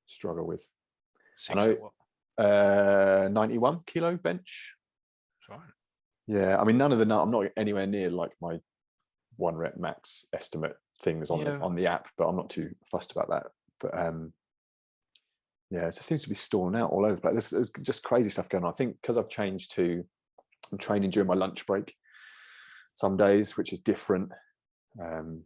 struggle with. 6 at what? 91 kilo bench. That's right. Yeah, I mean, I'm not anywhere near like my 1 rep max estimate things on the app, but I'm not too fussed about that. But yeah, it just seems to be stalling out all over the place. There's just crazy stuff going on. I think because I'm training during my lunch break some days, which is different. And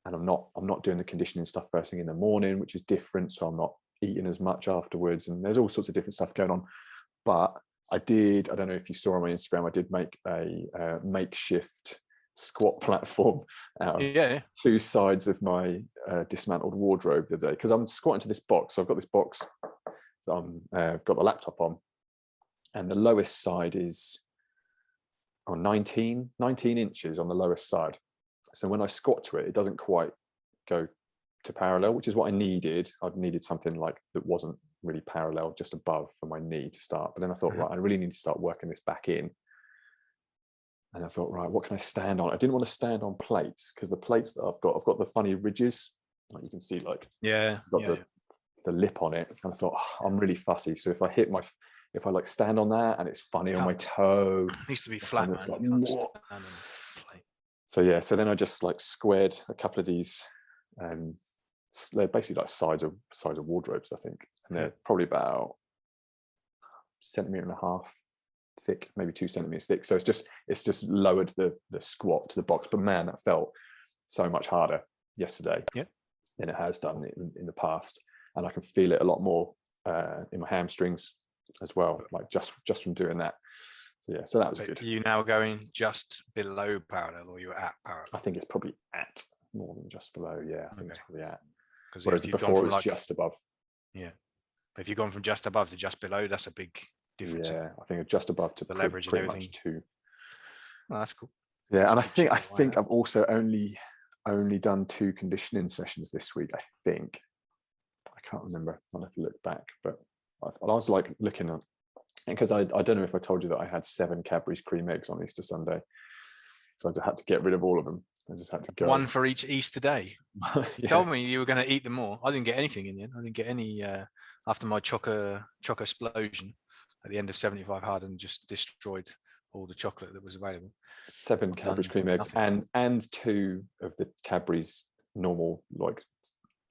I'm not doing the conditioning stuff first thing in the morning, which is different. So I'm not eating as much afterwards. And there's all sorts of different stuff going on. But I don't know if you saw on my Instagram, I did make a makeshift squat platform out of 2 sides of my dismantled wardrobe the other day, because I'm squatting to this box. So I've got this box that I've got the laptop on, and the lowest side is 19 inches on the lowest side. So when I squat to it, it doesn't quite go to parallel, which is what I needed. I'd needed something like that wasn't really parallel, just above for my knee to start. But then I thought, right, I really need to start working this back in. And I thought, right, what can I stand on? I didn't want to stand on plates, because the plates that I've got the funny ridges, like you can see, like the lip on it. And I thought, I'm really fussy. So if I like stand on that and it's funny on my toe, it needs to be flat, man. Like, so then I just like squared a couple of these, they're basically like sides of wardrobes, I think, and they're probably about 1.5 centimeters thick, maybe 2 centimeters thick. So it's just lowered the squat to the box. But man, that felt so much harder yesterday than it has done in the past, and I can feel it a lot more in my hamstrings as well, like just from doing that. So that was good. Are you now going just below parallel, or you're at parallel? I think it's probably at more than just below. Yeah, I think it's probably at. Whereas before it was just above. Yeah, but if you've gone from just above to just below, that's a big difference. Yeah, I think just above to the leverage pretty and everything. Much 2. Oh, that's cool. Yeah, and I think I've also only done 2 conditioning sessions this week. I think I can't remember. I'll have to look back, but I was like looking at, because I don't know if I told you that I had 7 Cadbury's cream eggs on Easter Sunday, so I had to get rid of all of them. I just had to go 1 for each Easter day. You told me you were going to eat them all. I didn't get anything in the end. I didn't get any after my choco explosion at the end of 75 hard, and just destroyed all the chocolate that was available. 7 Cadbury's cream eggs and 2 of the Cadbury's normal like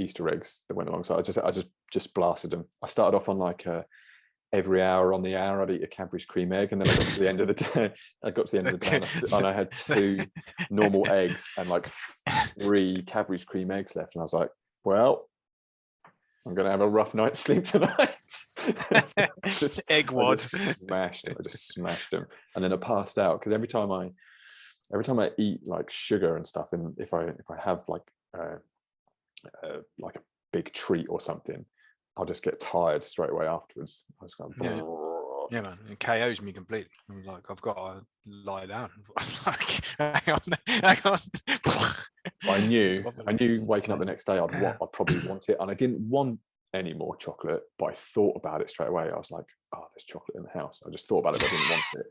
Easter eggs that went alongside. I just blasted them. I started off on like every hour on the hour I'd eat a Cadbury's cream egg, and then I got to the end of the day. And I had 2 normal eggs and like 3 Cadbury's cream eggs left, and I was like, well, I'm going to have a rough night's sleep tonight. Egg wad. I just smashed them, and then I passed out, because every time I eat like sugar and stuff, and if I have like a big treat or something, I'll just get tired straight away afterwards. I was going, yeah, man, it KOs me completely. I'm like, I've got to lie down. hang on. I knew waking up the next day, I'd probably want it, and I didn't want any more chocolate, but I thought about it straight away. I was like, oh, there's chocolate in the house. I just thought about it, but I didn't want it.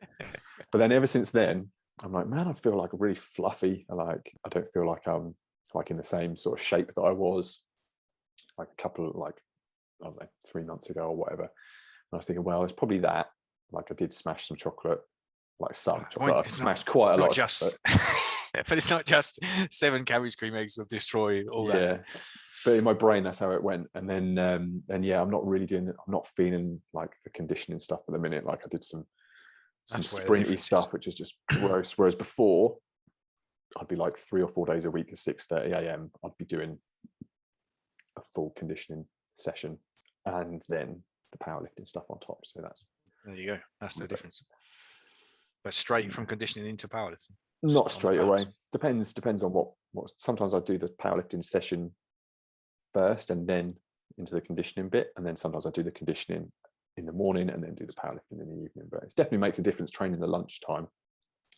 But then ever since then, I'm like, man, I feel like really fluffy. I don't feel like I'm like in the same sort of shape that I was like a couple of, like, I don't know, 3 months ago or whatever. And I was thinking, well, it's probably that. Like, I did smash some chocolate, like some chocolate. I smashed quite a lot. But it's not just 7 Cadbury's cream eggs will destroy all that. Yeah, but in my brain, that's how it went. And then, I'm not really I'm not feeling like the conditioning stuff at the minute. Like, I did some sprinty stuff, which is just gross. Whereas before, I'd be like 3 or 4 days a week at 6:30 a.m. I'd be doing a full conditioning session, and then the powerlifting stuff on top. So there you go. That's the difference. But straight from conditioning into powerlifting. Not straight away. Depends on what. Sometimes I do the powerlifting session first, and then into the conditioning bit, and then sometimes I do the conditioning in the morning and then do the powerlifting in the evening. But it definitely makes a difference training the lunchtime,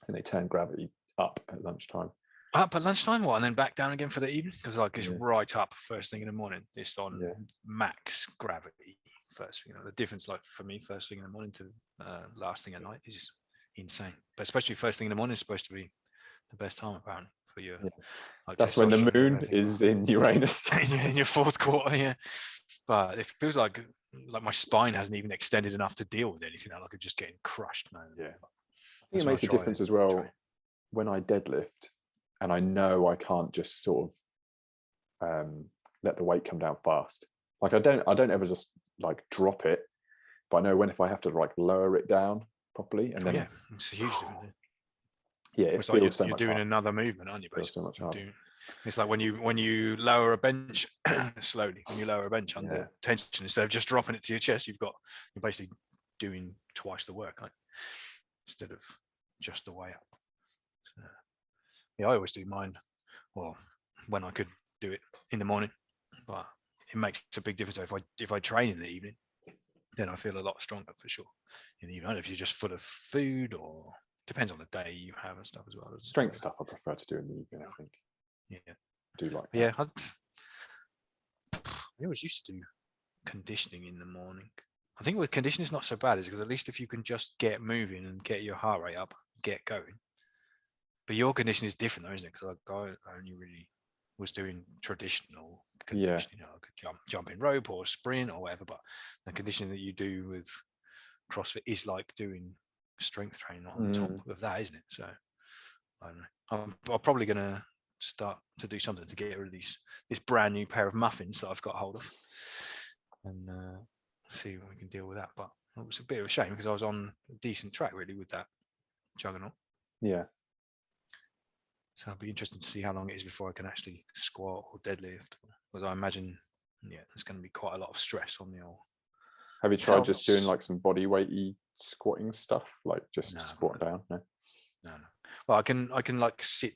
and they turn gravity up at lunchtime. Up at lunchtime, what, and then back down again for the evening? Because like it's right up first thing in the morning. It's on max gravity first thing. The difference, like for me, first thing in the morning to last thing at night is just insane. But especially first thing in the morning is supposed to be the best time apparently for you. Like that's when the moon is in Uranus. in your fourth quarter, But it feels like my spine hasn't even extended enough to deal with anything. Like I'm just getting crushed, man. I think it makes a difference as well when I deadlift, and I know I can't just sort of let the weight come down fast. Like I don't ever just like drop it, but I know if I have to like lower it down properly, and then it's a huge difference. It feels so much you're doing harder. another movement, aren't you? Basically, so much harder. It's like when you lower a bench slowly. When you lower a bench under tension, instead of just dropping it to your chest, you're basically doing twice the work, right? Instead of just the way up. So, I always do mine. Well, when I could do it in the morning, but it makes a big difference. If I train in the evening, then I feel a lot stronger for sure. In the evening, if you're just full of food, or depends on the day you have and stuff as well. Strength stuff I prefer to do in the evening, I think. Yeah. Do like that. Yeah. I always used to do conditioning in the morning. I think with conditioning it's not so bad, is because at least if you can just get moving and get your heart rate up, get going. But your conditioning is different though, isn't it? Because I only really was doing traditional conditioning. I could jump in rope or sprint or whatever, but the conditioning that you do with CrossFit is like doing strength training on top of that, isn't it? So I don't know. I'm probably going to start to do something to get rid of this brand new pair of muffins that I've got hold of, and see if we can deal with that. But it was a bit of a shame because I was on a decent track really with that juggernaut. Yeah. So it'll be interesting to see how long it is before I can actually squat or deadlift. Because I imagine, there's going to be quite a lot of stress on the old. Have you tried just doing like some body weighty squatting stuff, like just squat down? No. Well, I can like sit.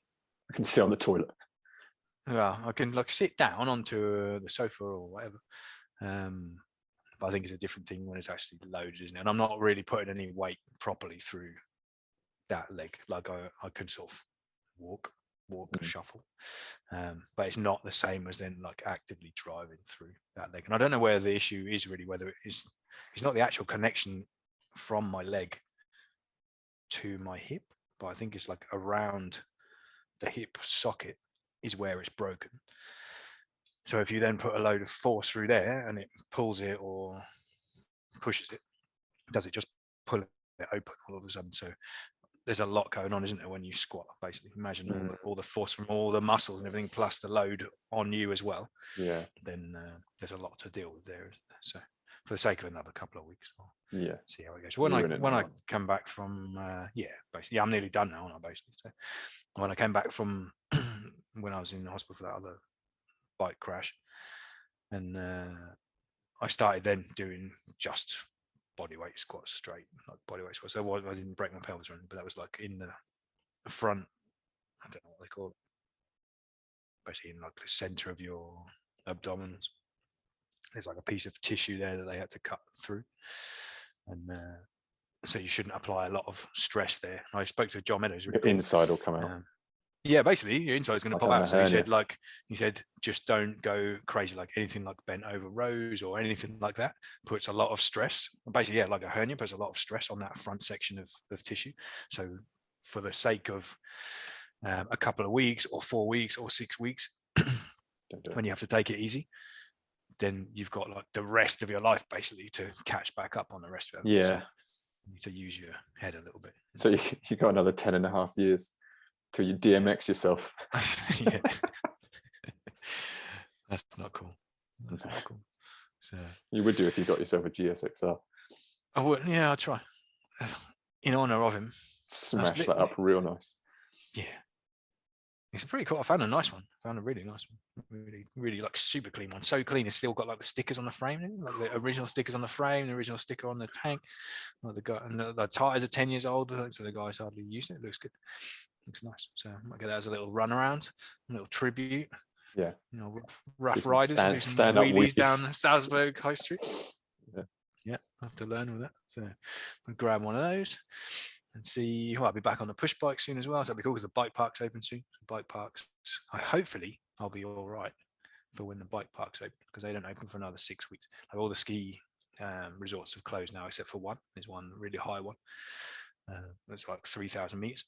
I can sit on the toilet. Well, I can like sit down onto the sofa or whatever. But I think it's a different thing when it's actually loaded, isn't it? And I'm not really putting any weight properly through that leg. Like I can sort of walk, shuffle, but it's not the same as then like actively driving through that leg. And I don't know where the issue is really, whether it's not the actual connection from my leg to my hip, but I think it's like around the hip socket is where it's broken. So if you then put a load of force through there and it pulls it or pushes it, does it just pull it open all of a sudden? So there's a lot going on, isn't there, when you squat? Basically, imagine all the force from all the muscles and everything, plus the load on you as well. Yeah. Then there's a lot to deal with there. So for the sake of another couple of weeks, we'll see how it goes. So when I come back from, basically, I'm nearly done now, aren't I? Basically, so when I came back from when I was in the hospital for that other bike crash, and I started then doing just bodyweight squats, straight like bodyweight squats. So I didn't break my pelvis or anything, but that was like in the front. I don't know what they call it. Basically, in like the center of your abdominals, there's like a piece of tissue there that they had to cut through, and so you shouldn't apply a lot of stress there. I spoke to John Meadows. Your inside will come out. Basically your inside is going to pop out. So he said, just don't go crazy, like anything like bent over rows or anything like that puts a lot of stress. Basically, like a hernia puts a lot of stress on that front section of tissue. So for the sake of a couple of weeks or 4 weeks or 6 weeks, when you have to take it easy, then you've got like the rest of your life basically to catch back up on the rest of it. Yeah. So you need to use your head a little bit. So you got another 10 and a half years till you DMX yourself. Yeah. That's not cool. That's not cool. So you would do if you got yourself a GSXR. I would, I'll try. In honor of him. Smash that up real nice. Yeah. It's pretty cool. I found a nice one. I found a really nice one. Really like super clean one. So clean, it's still got like the stickers on the frame, like the original stickers on the frame, the original sticker on the tank. Like and the tires are 10 years old, so the guys hardly use it. It looks good. Looks nice. So I might get that as a little run around, a little tribute. Yeah. Rough riders do some stand up wheelies wheelies down Salzburg High Street. Yeah. Yeah, I have to learn with that. So I'll grab one of those and see. Well, I'll be back on the push bike soon as well. So that'll be cool because the bike park's open soon. Bike parks. Hopefully, I'll be all right for when the bike park's open because they don't open for another 6 weeks. Like all the ski resorts have closed now except for one. There's one really high one. That's like 3,000 meters.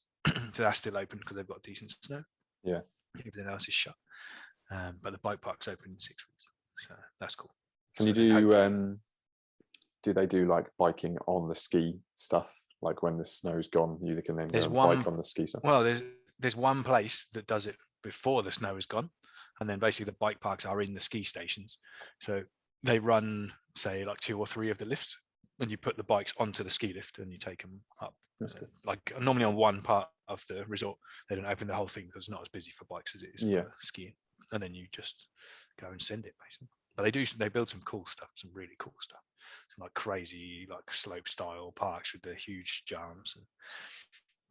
So that's still open because they've got decent snow. Yeah. Everything else is shut. But the bike park's open in 6 weeks. So that's cool. Can you do they do like biking on the ski stuff? Like when the snow's gone, you can then go and bike on the ski stuff? Well, there's one place that does it before the snow is gone. And then basically the bike parks are in the ski stations. So they run, say, like 2 or 3 of the lifts, and you put the bikes onto the ski lift and you take them up. Like normally on one part of the resort, they don't open the whole thing because it's not as busy for bikes as it is for skiing. And then you just go and send it basically. But they build some cool stuff, some really cool stuff. Some like crazy, like slope style parks with the huge jumps and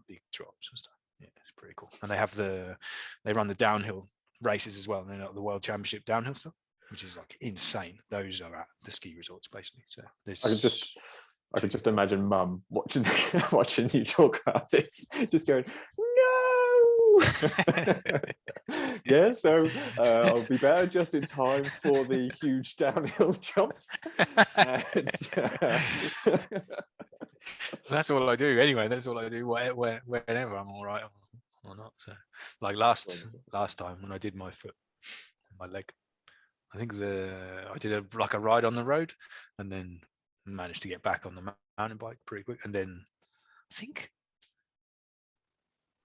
big drops and stuff. Yeah, it's pretty cool. And they run the downhill races as well. And they're the World Championship downhill stuff, which is like insane. Those are at the ski resorts basically. So I could just imagine Mum watching you talk about this, just going, no. Yeah, so I'll be there just in time for the huge downhill jumps. That's all I do anyway. That's all I do whenever I'm all right or not. So like last time when I did my foot, my leg, I think I did a ride on the road and then managed to get back on the mountain bike pretty quick. And then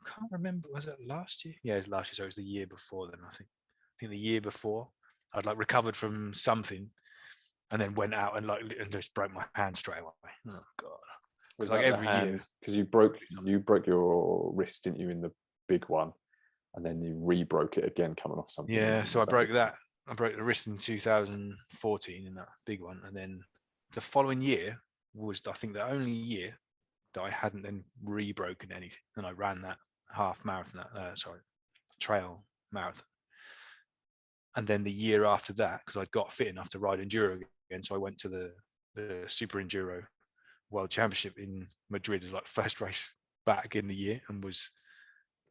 I can't remember, was it last year? Yeah, it was last year. So it was the year before then, I think the year before I'd like recovered from something and then went out and just broke my hand straight away. Oh God. Was like every year, because you broke your wrist, didn't you, in the big one, and then you re-broke it again coming off something. Yeah, so I broke that. I broke the wrist in 2014 in that big one, and then the following year was, I think, the only year that I hadn't then re-broken anything, and I ran that half marathon, trail marathon, and then the year after that, because I'd got fit enough to ride enduro again, so I went to the Super Enduro World Championship in Madrid as like first race back in the year, and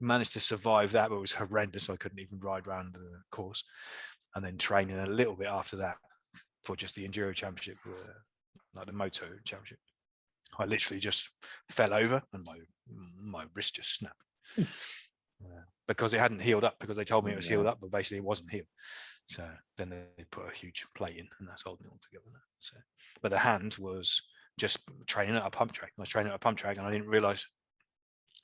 managed to survive that, but it was horrendous. I couldn't even ride around the course, and then training a little bit after that for just the Enduro Championship, like the Moto Championship. I literally just fell over and my wrist just snapped because it hadn't healed up, because they told me it was healed up, but basically it wasn't healed. So then they put a huge plate in, and that's holding it all together now. So, but the hand was just training at a pump track. I was training at a pump track, and I didn't realize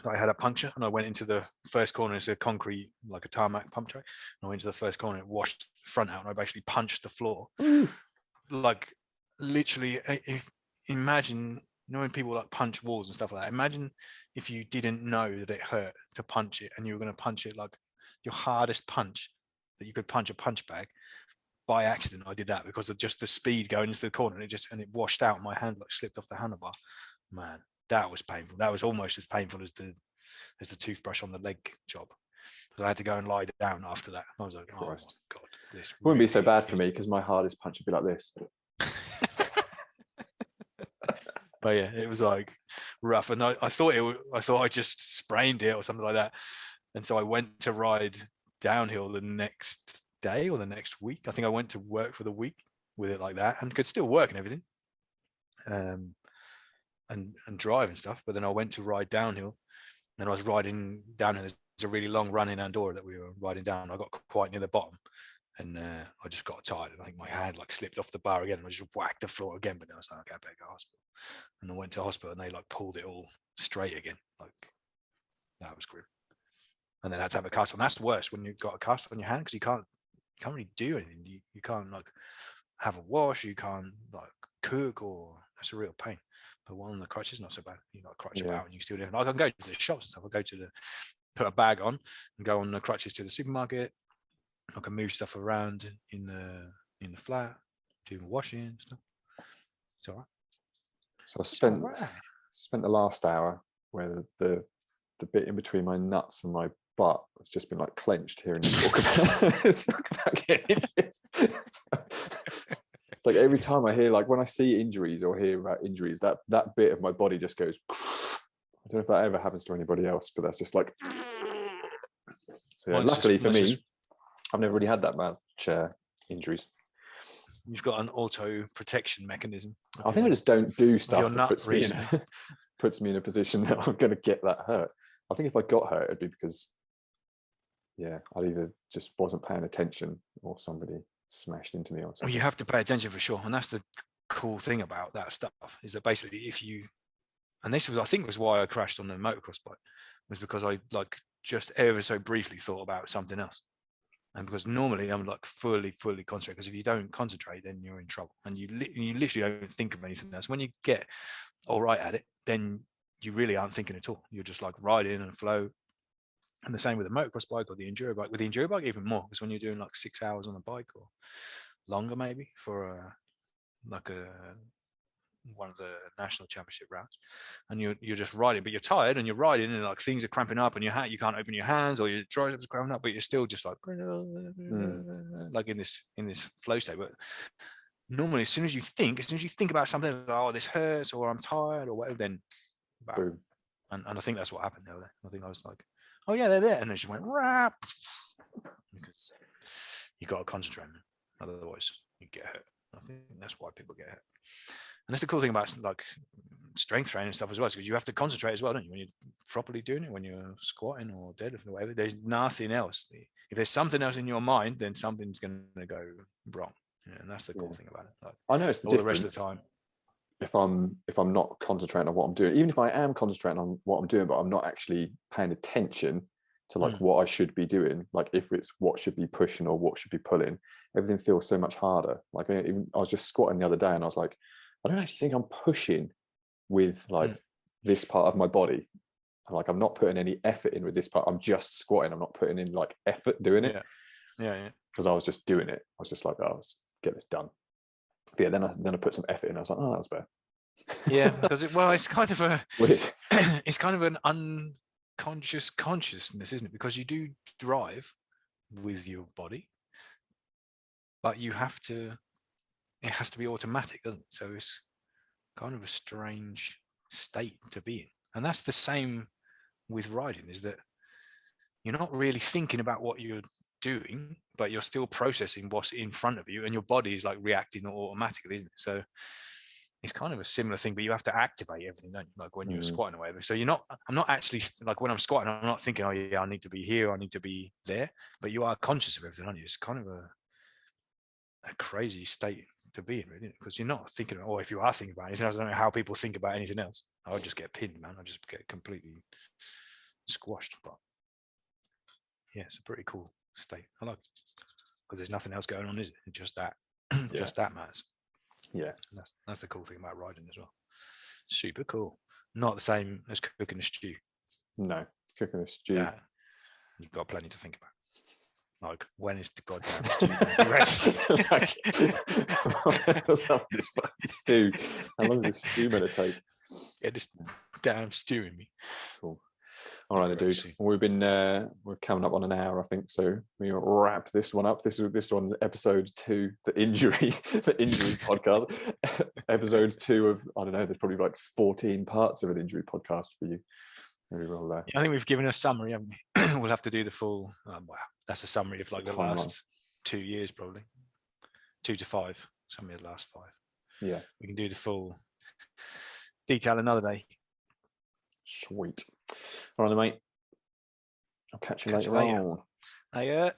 that I had a puncture. And I went into the first corner. It's a concrete, like a tarmac pump track. And I went into the first corner, and it washed the front out, and I basically punched the floor. Like literally, imagine, when people like punch walls and stuff like that. Imagine if you didn't know that it hurt to punch it, and you were going to punch it like your hardest punch that you could punch a punch bag. By accident, I did that because of just the speed going into the corner, and it washed out. My hand like slipped off the handlebar. Man, that was painful. That was almost as painful as the toothbrush on the leg job. So I had to go and lie down after that. I was like, oh my God, this wouldn't be so bad for me, because my hardest punch would be like this. But yeah, it was like rough, and I thought I just sprained it or something like that, and so I went to ride downhill the next day or the next week. I think I went to work for the week with it like that, and could still work and everything, and drive and stuff. But then I went to ride downhill, and I was riding downhill. There's a really long run in Andorra that we were riding down. I got quite near the bottom, and I just got tired. And I think my hand like slipped off the bar again, and I just whacked the floor again. But then I was like, okay, I better go to hospital. And I went to hospital, and they like pulled it all straight again. Like that was grim. And then I had to have a cast on. That's the worst, when you've got a cast on your hand, because you can't really do anything. You can't like have a wash, you can't like cook, or that's a real pain. But one on the crutch is not so bad. You got a crutch about, and you can still do it. I can go to the shops and stuff. I go to put a bag on and go on the crutches to the supermarket. I can move stuff around in the flat, do the washing and stuff. It's all right. So I spent the last hour where the bit in between my nuts and my butt has just been like clenched hearing you talk about getting injured. It's like every time I hear, like when I see injuries or hear about injuries, that bit of my body just goes. I don't know if that ever happens to anybody else, but that's just like. So yeah, luckily for me, I've never really had that much injuries. You've got an auto protection mechanism. I think I just don't do stuff that reason. puts me in a position that I'm going to get that hurt. I think if I got hurt, it'd be because, yeah, I either just wasn't paying attention or somebody smashed into me or something. Well, you have to pay attention for sure. And that's the cool thing about that stuff, is that basically if you, and this was, I think was why I crashed on the motocross bike, was because I like just ever so briefly thought about something else. And because normally I'm like fully concentrated, because if you don't concentrate, then you're in trouble, and you literally don't think of anything else. When you get all right at it, then you really aren't thinking at all. You're just like riding and flow. And the same with the motocross bike or the enduro bike. With the enduro bike, even more, because when you're doing like 6 hours on a bike or longer, maybe for one of the national championship rounds, and you're just riding, but you're tired and you're riding, and like things are cramping up, and you can't open your hands, or your triceps are cramping up, but you're still just like like in this flow state. But normally, as soon as you think about something, like, oh, this hurts, or I'm tired, or whatever, then boom. And I think that's what happened there. I think I was like, oh yeah, they're there, and it just went rap, because you got to concentrate, man. Otherwise you get hurt. I think that's why people get hurt. And that's the cool thing about like strength training and stuff as well, because you have to concentrate as well, don't you? When you're properly doing it, when you're squatting or deadlifting or whatever, there's nothing else. If there's something else in your mind, then something's going to go wrong. Yeah, and that's the cool thing about it. Like, I know it's all the rest of the time. If I'm not concentrating on what I'm doing, even if I am concentrating on what I'm doing, but I'm not actually paying attention to like what I should be doing, like if it's what should be pushing or what should be pulling, everything feels so much harder. Like I was just squatting the other day, and I was like, I don't actually think I'm pushing with like this part of my body. Like I'm not putting any effort in with this part. I'm just squatting. I'm not putting in like effort doing it. Yeah. Because I was just doing it. I was just like, oh, let's get this done. But yeah, then I put some effort in. I was like, oh, that was better. Yeah, because it's kind of it's kind of an unconscious consciousness, isn't it? Because you do drive with your body, but it has to be automatic, doesn't it? So it's kind of a strange state to be in. And that's the same with riding, is that you're not really thinking about what you're doing, but you're still processing what's in front of you, and your body is like reacting automatically, isn't it? So it's kind of a similar thing, but you have to activate everything, don't you? Like when you're squatting or whatever. So I'm not actually like when I'm squatting, I'm not thinking, oh yeah, I need to be here, I need to be there, but you are conscious of everything, aren't you? It's kind of a crazy state to be in, really, because you're not thinking, or if you are thinking about anything else, I don't know how people think about anything else. I would just get pinned, man. I just get completely squashed. But yeah, it's a pretty cool state. I like, because there's nothing else going on, is it? It's just that, just that matters. Yeah, and that's the cool thing about riding as well. Super cool. Not the same as cooking a stew. No, cooking a stew. Yeah, you've got plenty to think about. Like, when is the goddamn stew ready? What's up with this fucking stew? How long is this stew going to take? Get this damn stew in me. Cool. All right, dude. We've been we're coming up on an hour, I think. So we wrap this one up. This one's episode 2, the injury podcast. Episode 2 of, I don't know. There's probably like 14 parts of an injury podcast for you. Maybe we'll, I think we've given a summary, haven't we? We'll have to do the full. Wow, that's a summary of like the last 2 years, probably 2 to 5. Summary of the last 5. Yeah, we can do the full detail another day. Sweet. All right, mate. I'll catch you later on. Later.